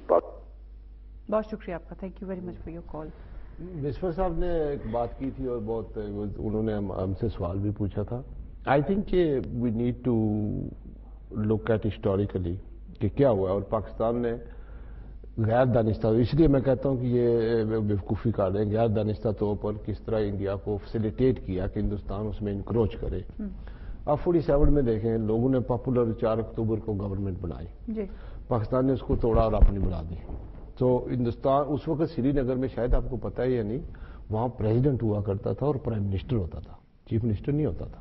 بہت شکریہ آپ کا. Thank you very much for your call. مصفر صاحب نے ایک بات کی تھی اور بہت انہوں نے ہم سے سوال بھی پوچھا تھا. آئی تھنک کہ we need to look at historically کہ کیا ہوا ہے، اور پاکستان نے غیر دانستہ، اس لیے میں کہتا ہوں کہ یہ بیوقوفی کر رہے ہیں، غیر دانستہ طور پر کس طرح انڈیا کو فیسیلیٹیٹ کیا کہ ہندوستان اس میں انکروچ کرے. اب 47 میں دیکھیں لوگوں نے پاپولر 4 اکتوبر کو گورنمنٹ بنائی، پاکستان نے اس کو توڑا اور اپنی بنا دی. تو ہندوستان اس وقت سری نگر میں شاید آپ کو پتہ ہی ہے نہیں، وہاں پریزیڈنٹ ہوا کرتا تھا اور پرائم منسٹر ہوتا تھا، چیف منسٹر نہیں ہوتا تھا.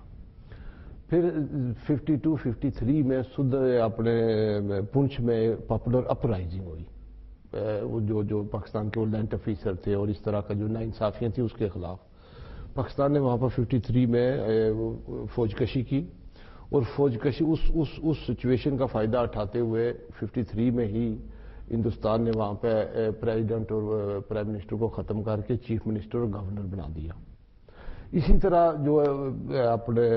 پھر 52-53 میں اپنے پنچ میں پاپولر اپرائزنگ ہوئی، وہ جو پاکستان کے وہ لینڈ آفیسر تھے اور اس طرح کا جو ناانصافیاں تھیں اس کے خلاف پاکستان نے وہاں پر 53 میں فوج کشی کی. اور فوج کشی اس سچویشن کا فائدہ اٹھاتے ہوئے 53 میں ہی ہندوستان نے وہاں پہ پریزیڈنٹ اور پرائم منسٹر کو ختم کر کے چیف منسٹر اور گورنر بنا دیا. اسی طرح جو اپنے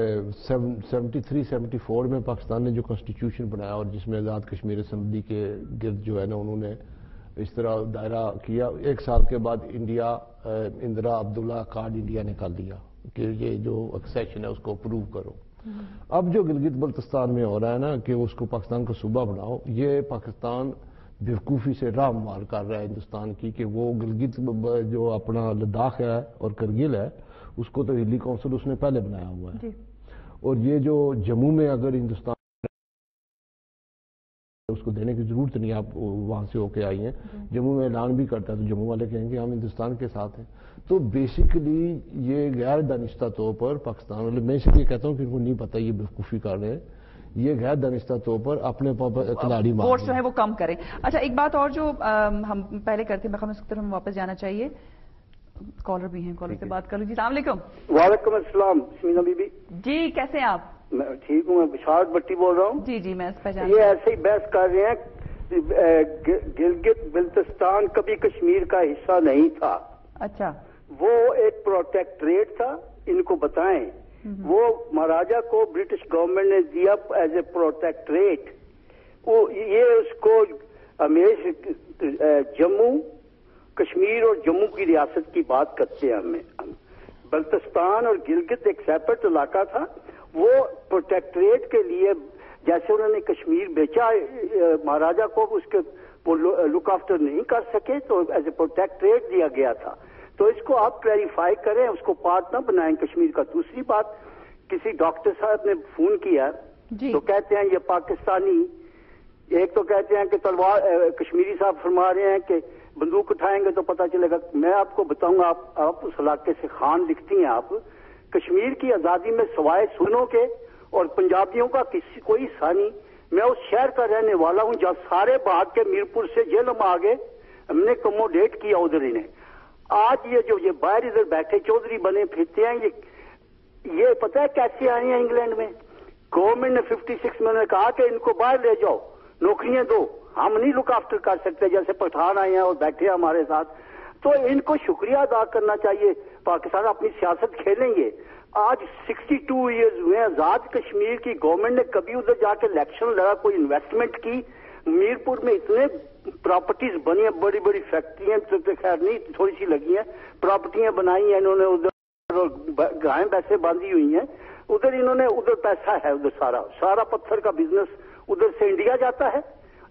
73-74 میں پاکستان نے جو کانسٹیٹیوشن بنایا اور جس میں آزاد کشمیر اسمبلی کے گرد جو ہے نا انہوں نے اس طرح دائرہ کیا، 1 سال کے بعد اندرا عبداللہ کارڈ انڈیا نے کر دیا کہ یہ جو ایکسیشن ہے اس کو اپروو کرو. اب جو گلگت بلتستان میں ہو رہا ہے نا کہ اس کو پاکستان کو صوبہ بناؤ، یہ پاکستان بیوقوفی سے راہ مار کر رہا ہے ہندوستان کی کہ وہ گلگت جو اپنا لداخ ہے اور کرگل ہے اس کو تو ہلی کونسل اس نے پہلے بنایا ہوا ہے. اور یہ جو جموں میں اگر ہندوستان اس کو دینے کی ضرورت نہیں, آپ وہاں سے ہو کے آئی ہیں, جموں میں اعلان بھی کرتا ہے تو جموں والے کہیں گے ہم ہندوستان کے ساتھ ہیں. تو بیسیکلی یہ غیر دانستہ طور پر پاکستان والے, میں اس لیے کہتا ہوں کہ ان کو نہیں پتا یہ بیوقوفی کر رہے ہیں, یہ غیر دانستہ طور پر اپنے کھلاڑی ووٹس جو ہے وہ کم کریں. اچھا ایک بات اور جو ہم پہلے کرتے ہیں, اس کی طرف ہمیں واپس جانا چاہیے. کالر بھی ہیں, کالر سے بات کر لوں. جی السلام علیکم. وعلیکم السلام سمینا بی بی. جی کیسے ہیں آپ؟ میں ٹھیک ہوں, میں بشارت بٹی بول رہا ہوں. جی میں پہچان. یہ ایسے ہی بحث کر رہے ہیں, گلگت بلتستان کبھی کشمیر کا حصہ نہیں تھا. اچھا, وہ ایک پروٹیکٹریٹ تھا, ان کو بتائیں. وہ مہاراجا کو برٹش گورنمنٹ نے دیا ایز اے پروٹیکٹریٹ. یہ اس کو جموں کشمیر اور جموں کی ریاست کی بات کرتے ہیں. ہمیں بلتستان اور گلگت ایک سیپریٹ علاقہ تھا. وہ پروٹیکٹریٹ کے لیے جیسے انہوں نے کشمیر بیچا مہاراجا کو, اس کے وہ لک آفٹر نہیں کر سکے تو ایز اے پروٹیکٹریٹ دیا گیا تھا. تو اس کو آپ کلیریفائی کریں, اس کو پارٹ نہ بنائیں کشمیر کا. دوسری بات, کسی ڈاکٹر صاحب نے فون کیا تو کہتے ہیں یہ پاکستانی, ایک تو کہتے ہیں کہ تلوار, کشمیری صاحب فرما رہے ہیں کہ بندوق اٹھائیں گے تو پتہ چلے گا. میں آپ کو بتاؤں گا, آپ اس علاقے سے خان لکھتی ہیں آپ, کشمیر کی آزادی میں سوائے سنوں کے اور پنجابیوں کا کوئی حصہ نہیں. میں اس شہر کا رہنے والا ہوں جہاں سارے بھاگ کے میرپور سے جیلم آگے ہم نے کموڈیٹ کیا ادھر انہیں. آج یہ باہر ادھر بیٹھے چودھری بنے پھرتے ہیں, یہ پتہ ہے کیسے آئے ہیں انگلینڈ میں. گورنمنٹ نے 56 میں نے کہا کہ ان کو باہر لے جاؤ, نوکریاں دو, ہم نہیں لک آفٹر کر سکتے. جیسے پٹھان آئے ہیں اور بیٹھے ہمارے ساتھ, تو ان کو شکریہ ادا کرنا چاہیے. پاکستان اپنی سیاست کھیلیں گے. آج 62 ایئرز ہوئے آزاد کشمیر کی. گورنمنٹ نے کبھی ادھر جا کے الیکشن لڑا, کوئی انویسٹمنٹ کی؟ میرپور میں اتنے پراپرٹیز بنی ہیں, بڑی بڑی فیکٹریاں, خیر نہیں تھوڑی سی لگی ہیں, پراپرٹیاں بنائی ہیں انہوں نے, ادھر گائیں پیسے باندھی ہوئی ہیں ادھر. انہوں نے ادھر پیسہ ہے, ادھر سارا پتھر کا بزنس ادھر سے انڈیا جاتا ہے.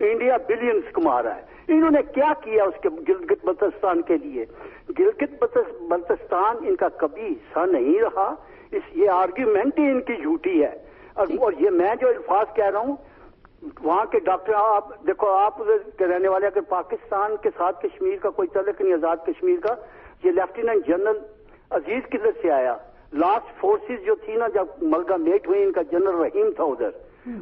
انڈیا بلینز کما رہا ہے. انہوں نے کیا کیا اس کے گلگت بلتستان کے لیے؟ گلگت بلتستان ان کا کبھی حصہ نہیں رہا. یہ آرگیومنٹ ہی ان کی جھوٹی ہے. اور یہ میں جو الفاظ کہہ رہا ہوں, وہاں کے ڈاکٹر, آپ دیکھو, آپ ادھر کے رہنے والے, اگر پاکستان کے ساتھ کشمیر کا کوئی تعلق نہیں آزاد کشمیر کا. یہ لیفٹیننٹ جنرل عزیز کدھر سے آیا؟ لاسٹ فورسز جو تھی نا جب ملگامیٹ ہوئی, ان کا جنرل رحیم تھا ادھر.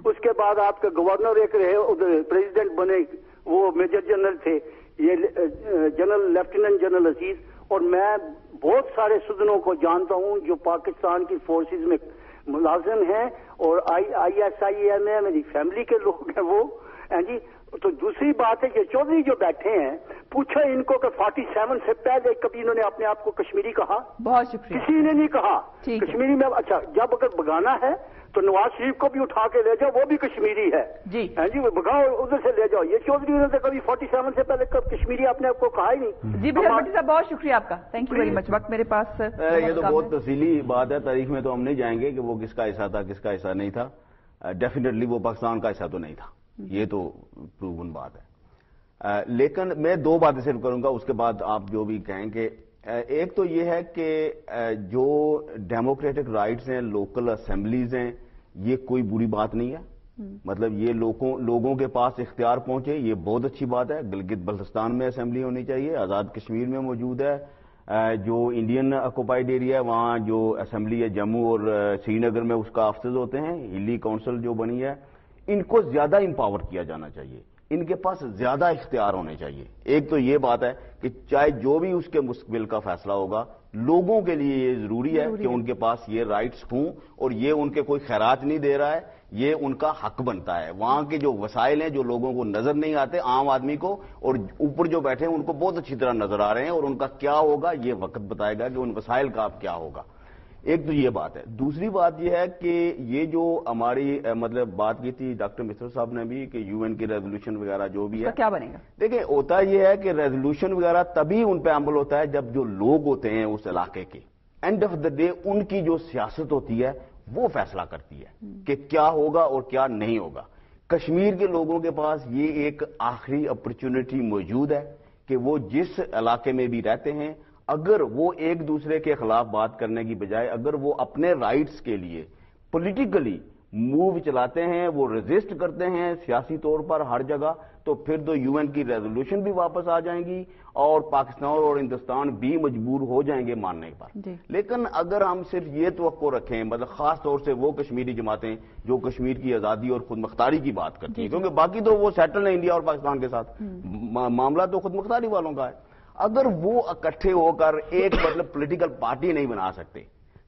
اس کے بعد آپ کے گورنر ایک رہے ادھر, پریزیڈنٹ بنے, وہ میجر جنرل تھے, یہ جنرل لیفٹیننٹ جنرل عزیز. اور میں بہت سارے سدنوں کو جانتا ہوں جو پاکستان کی فورسز میں ملازم ہیں, اور ISIM میں میری فیملی کے لوگ ہیں وہ. جی, تو دوسری بات ہے, یہ چودھری جو بیٹھے ہیں, پوچھو ان کو کہ 47 سے پہلے کبھی انہوں نے اپنے آپ کو کشمیری کہا؟ بہت شکریہ. کسی نے نہیں کہا کشمیری میں. اچھا, جب اگر بگانا ہے تو نواز شریف کو بھی اٹھا کے لے جاؤ, وہ بھی کشمیری ہے. جی بگاؤ, ادھر سے لے جاؤ. یہ چودھری نے تو کبھی 47 سے پہلے کشمیری اپنے آپ کو کہا ہی نہیں. جی بھٹی صاحب بہت شکریہ آپ کا, تھینک یو ویری مچ. وقت میرے پاس, یہ تو بہت تفصیلی بات ہے, تاریخ میں تو ہم نہیں جائیں گے کہ وہ کس کا حصہ تھا کس کا حصہ نہیں تھا. ڈیفینیٹلی وہ پاکستان کا حصہ تو نہیں تھا, یہ تو پروون بات ہے. لیکن میں دو باتیں صرف کروں گا, اس کے بعد آپ جو بھی کہیں کہ ایک تو یہ ہے کہ جو ڈیموکریٹک رائٹس ہیں, لوکل اسمبلیز ہیں, یہ کوئی بری بات نہیں ہے. مطلب یہ لوگوں کے پاس اختیار پہنچے, یہ بہت اچھی بات ہے. گلگت بلتستان میں اسمبلی ہونی چاہیے, آزاد کشمیر میں موجود ہے. جو انڈین آکوپائڈ ایریا ہے وہاں جو اسمبلی ہے جموں اور سری نگر میں اس کا آفسز ہوتے ہیں. ہلی کونسل جو بنی ہے, ان کو زیادہ امپاور کیا جانا چاہیے, ان کے پاس زیادہ اختیار ہونے چاہیے. ایک تو یہ بات ہے کہ چاہے جو بھی اس کے مستقبل کا فیصلہ ہوگا, لوگوں کے لیے یہ ضروری ہے کہ ان کے پاس یہ رائٹس ہوں, اور یہ ان کے کوئی خیرات نہیں دے رہا ہے, یہ ان کا حق بنتا ہے. وہاں کے جو وسائل ہیں جو لوگوں کو نظر نہیں آتے عام آدمی کو, اور اوپر جو بیٹھے ہیں ان کو بہت اچھی طرح نظر آ رہے ہیں, اور ان کا کیا ہوگا یہ وقت بتائے گا کہ ان وسائل کا اب کیا ہوگا. ایک تو یہ بات ہے. دوسری بات یہ ہے کہ یہ جو ہماری مطلب بات کی تھی ڈاکٹر مصر صاحب نے بھی کہ UN کی ریزولوشن وغیرہ جو بھی ہے کیا بنے گا, دیکھیں ہوتا یہ ہے کہ ریزولوشن وغیرہ تبھی ان پہ عمل ہوتا ہے جب جو لوگ ہوتے ہیں اس علاقے کے, اینڈ آف دا ڈے ان کی جو سیاست ہوتی ہے وہ فیصلہ کرتی ہے کہ کیا ہوگا اور کیا نہیں ہوگا. کشمیر کے لوگوں کے پاس یہ ایک آخری اپرچونٹی موجود ہے کہ وہ جس علاقے میں بھی رہتے ہیں اگر وہ ایک دوسرے کے خلاف بات کرنے کی بجائے اگر وہ اپنے رائٹس کے لیے پولیٹیکلی موو چلاتے ہیں, وہ ریزسٹ کرتے ہیں سیاسی طور پر ہر جگہ, تو پھر تو یو این کی ریزولوشن بھی واپس آ جائیں گی اور پاکستان اور ہندوستان بھی مجبور ہو جائیں گے ماننے پر. لیکن اگر ہم صرف یہ توقع رکھیں, مطلب خاص طور سے وہ کشمیری جماعتیں جو کشمیر کی آزادی اور خود مختاری کی بات کرتی ہیں, کیونکہ باقی تو وہ سیٹل ہیں انڈیا اور پاکستان کے ساتھ, معاملہ تو خود مختاری والوں کا ہے, اگر وہ اکٹھے ہو کر ایک مطلب پولیٹیکل پارٹی نہیں بنا سکتے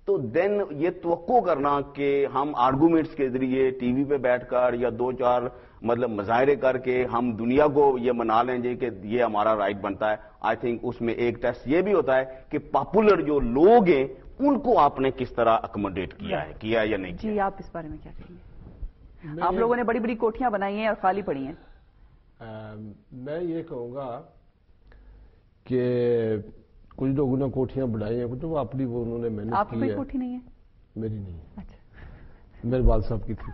تو دین یہ توقع کرنا کہ ہم آرگومنٹس کے ذریعے ٹی وی پہ بیٹھ کر یا 2-4 مطلب مظاہرے کر کے ہم دنیا کو یہ منا لیں گے کہ یہ ہمارا رائٹ بنتا ہے, آئی تھنک اس میں ایک ٹیسٹ یہ بھی ہوتا ہے کہ پاپولر جو لوگ ہیں ان کو آپ نے کس طرح اکوموڈیٹ کیا ہے یا نہیں. جی آپ اس بارے میں کیا کہیں گے؟ آپ لوگوں نے بڑی بڑی کوٹھیاں بنائی ہیں اور خالی پڑی ہیں. میں یہ کہوں گا کہ کچھ لوگوں نے کوٹھیاں بنائی ہیں, کچھ وہ اپنی وہ انہوں نے محنت کی ہے. آپ کی کوئی کوٹھی نہیں ہے؟ میری نہیں. اچھا, میرے والد صاحب کی تھی.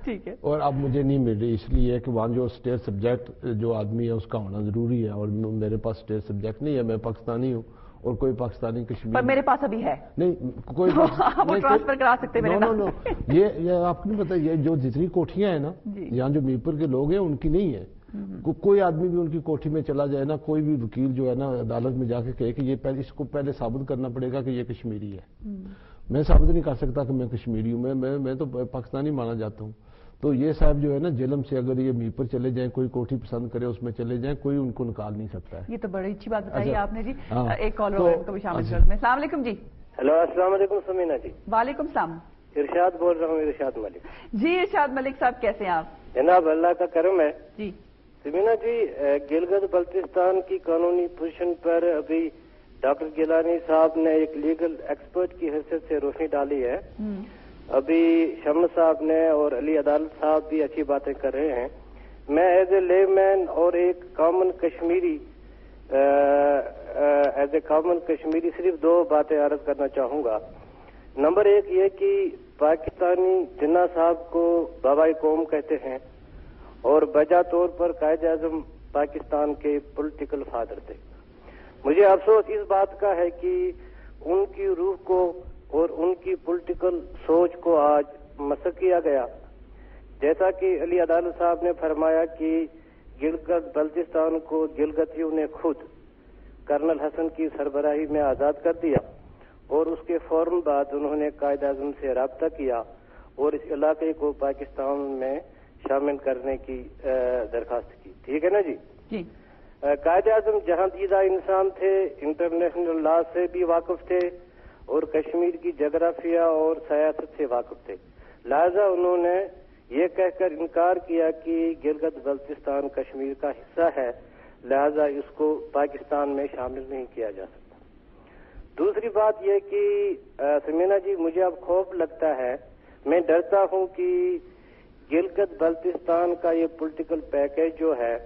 ٹھیک ہے. اور اب مجھے نہیں مل رہی اس لیے کہ وہاں جو اسٹیٹ سبجیکٹ جو آدمی ہے اس کا ہونا ضروری ہے, اور میرے پاس اسٹیٹ سبجیکٹ نہیں ہے. میں پاکستانی ہوں اور کوئی پاکستانی کشمیر پر میرے پاس ابھی ہے نہیں, کوئی ٹرانسفر کرا سکتے ہیں. نو یہ آپ کو نہیں پتا, یہ جو جتنی کوٹھیاں ہیں نا یہاں جو میرپور کے لوگ ہیں ان کی نہیں ہے. کوئی آدمی بھی ان کی کوٹھی میں چلا جائے نا, کوئی بھی وکیل جو ہے نا عدالت میں جا کے کہے کہ یہ اس کو پہلے ثابت کرنا پڑے گا کہ یہ کشمیری ہے. میں ثابت نہیں کر سکتا کہ میں کشمیری ہوں, میں تو پاکستانی مانا جاتا ہوں. تو یہ صاحب جو ہے نا جیلم سے اگر یہ میپر چلے جائیں, کوئی کوٹھی پسند کرے اس میں چلے جائیں, کوئی ان کو نکال نہیں سکتا ہے. یہ تو بڑی اچھی بات بتائی آپ نے جی. ایک کالر کو بھی شامل کر دیں. السلام علیکم جی. ہیلو, السلام علیکم سمینا جی. وعلیکم السلام. ارشاد بول رہا ہوں, ارشاد ملک. جی ارشاد ملک صاحب کیسے ہیں آپ؟ جناب اللہ کا کرم ہے. جی سمینا جی, گلگت بلتستان کی قانونی پوزیشن پر ابھی ڈاکٹر گیلانی صاحب نے ایک لیگل ایکسپرٹ کی حیثیت سے روشنی ڈالی ہے. ابھی شمس صاحب نے اور علی عدالت صاحب بھی اچھی باتیں کر رہے ہیں. میں ایز اے لے مین اور ایک کامن کشمیری صرف 2 باتیں عرض کرنا چاہوں گا. نمبر 1 یہ کہ پاکستانی جناح صاحب کو بابائے قوم کہتے ہیں اور بجا طور پر قائد اعظم پاکستان کے پولیٹیکل فادر تھے. مجھے افسوس اس بات کا ہے کہ ان کی روح کو اور ان کی پولیٹیکل سوچ کو آج مسخ کیا گیا. جیسا کہ علی عدالت صاحب نے فرمایا کہ گلگت بلتستان کو گلگتیوں نے خود کرنل حسن کی سربراہی میں آزاد کر دیا اور اس کے فوراً بعد انہوں نے قائد اعظم سے رابطہ کیا اور اس علاقے کو پاکستان میں شامل کرنے کی درخواست کی. ٹھیک ہے نا جی؟ جی. قائد اعظم جہاں دیدہ انسان تھے, انٹرنیشنل لا سے بھی واقف تھے اور کشمیر کی جغرافیہ اور سیاست سے واقف تھے. لہذا انہوں نے یہ کہہ کر انکار کیا کہ گلگت بلتستان کشمیر کا حصہ ہے, لہذا اس کو پاکستان میں شامل نہیں کیا جا سکتا. دوسری بات یہ کہ سمینا جی, مجھے اب خوف لگتا ہے, میں ڈرتا ہوں کہ گلگت بلتستان کا یہ پولیٹیکل پیکیج جو ہے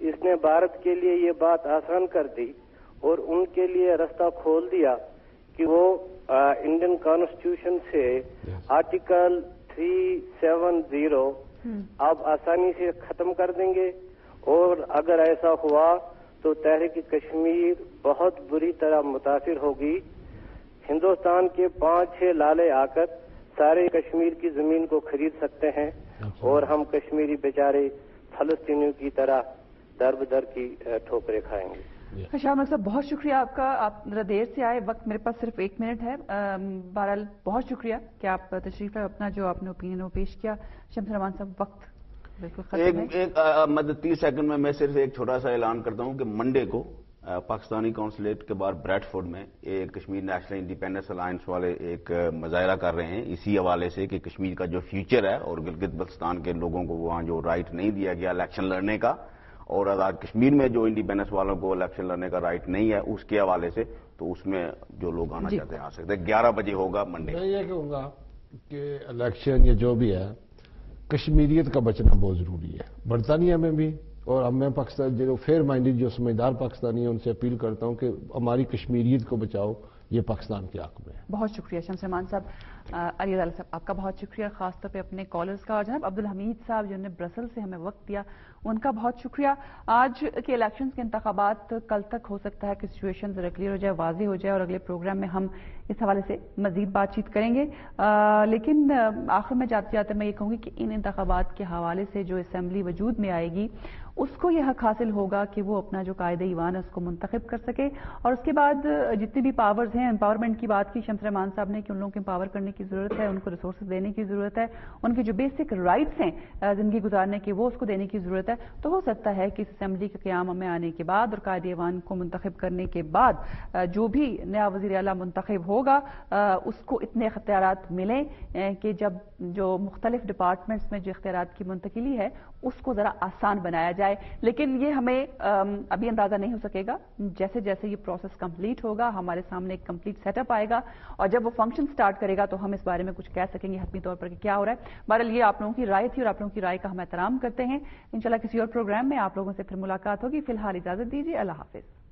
اس نے بھارت کے لیے یہ بات آسان کر دی اور ان کے لیے رستہ کھول دیا کہ وہ انڈین کانسٹیٹیوشن سے آرٹیکل 370 اب آسانی سے ختم کر دیں گے, اور اگر ایسا ہوا تو تحریک کشمیر بہت بری طرح متاثر ہوگی. ہندوستان کے 5-6 لالے آ کر سارے کشمیر کی زمین کو خرید سکتے ہیں اور ہم کشمیری بیچارے فلسطینیوں کی طرح در بدر کی ٹھوکریں کھائیں گے. شاہ ملک صاحب بہت شکریہ آپ کا, آپ ذرا دیر سے آئے, وقت میرے پاس صرف 1 منٹ ہے. بہرحال بہت شکریہ کہ آپ تشریف لائے, اپنا جو آپ نے اوپینین وہ پیش کیا. شمس رحمان صاحب وقت بالکل ختم ہے. ایک مطلب 30 سیکنڈ میں صرف ایک چھوٹا سا اعلان کرتا ہوں کہ منڈے کو پاکستانی کونسلیٹ کے باہر بریڈ فورڈ میں ایک کشمیر نیشنل انڈیپینڈنس الائنس والے ایک مظاہرہ کر رہے ہیں اسی حوالے سے کہ کشمیر کا جو فیوچر ہے اور گلگت بلتستان کے لوگوں کو وہاں جو رائٹ نہیں دیا گیا الیکشن لڑنے کا, اور آزاد کشمیر میں جو انڈیپینڈنس والوں کو الیکشن لڑنے کا رائٹ نہیں ہے اس کے حوالے سے, تو اس میں جو لوگ آنا چاہتے ہیں آ سکتے ہیں. 11 بجے ہوگا منڈے. میں یہ کہوں گا کہ الیکشن یا جو بھی ہے کشمیریت کا بچنا بہت ضروری ہے برطانیہ میں بھی, اور اب میں پاکستان جو فیئر مائنڈڈ جو سمجھدار پاکستانی ہیں ان سے اپیل کرتا ہوں کہ ہماری کشمیریت کو بچاؤ, یہ پاکستان کے حق میں ہے. بہت شکریہ شمس رحمان صاحب. अली अदालत साहब, आपका बहुत शुक्रिया, खास तौर पे अपने कॉलर्स का, और जनाब अब्दुल हमीद साहब जिन्होंने ब्रसल से हमें वक्त दिया, उनका बहुत शुक्रिया। आज के इलेक्शन के इंतखाबात कल तक हो सकता है कि सिचुएशन ज़रा क्लियर हो जाए, वाज़ेह हो जाए, और अगले प्रोग्राम में हम इस हवाले से मजीद बातचीत करेंगे। लेकिन आखिर में जाते जाते मैं ये कहूँगी कि इन इंतखाबात के हवाले से जो असम्बली वजूद में आएगी उसको यह हक हासिल होगा कि वो अपना जो कायदे ईवान है उसको मुंतखब कर सके, और उसके बाद जितनी भी पावर्स हैं, एम्पावरमेंट की बात की शम्स रहमान साहब ने कि उन लोगों को एम्पावर करने की ज़रूरत है, उनको रिसोर्सेज देने की ज़रूरत है, उनके जो बेसिक राइट्स हैं ज़िंदगी गुजारने के वो उसको देने की ज़रूरत है। तो हो सकता है कि इस असम्बली के क़याम में आने के बाद और कायदे ईवान को मुंतखब करने के बाद जो भी नया वज़ीर आला मुंतखब होगा उसको इतने इख्तियारात मिलें कि जब जो मुख्तलिफ डिपार्टमेंट्स में जो इख्तियारात की मुंतकिली है उसको ज़रा आसान बनाया जाए। लेकिन ये हमें अभी अंदाज़ा नहीं हो सकेगा, जैसे जैसे ये प्रोसेस कंप्लीट होगा हमारे सामने एक कंप्लीट सेटअप आएगा, और जब वो फंक्शन स्टार्ट करेगा तो हम इस बारे में कुछ कह सकेंगे हतमी तौर पर कि क्या हो रहा है। बहरहाल ये आप लोगों की राय थी और आप लोगों की राय का हम एहतराम करते हैं। इंशाल्लाह किसी और प्रोग्राम में आप लोगों से फिर मुलाकात होगी। फिलहाल इजाज़त दीजिए, अल्लाह हाफिज़।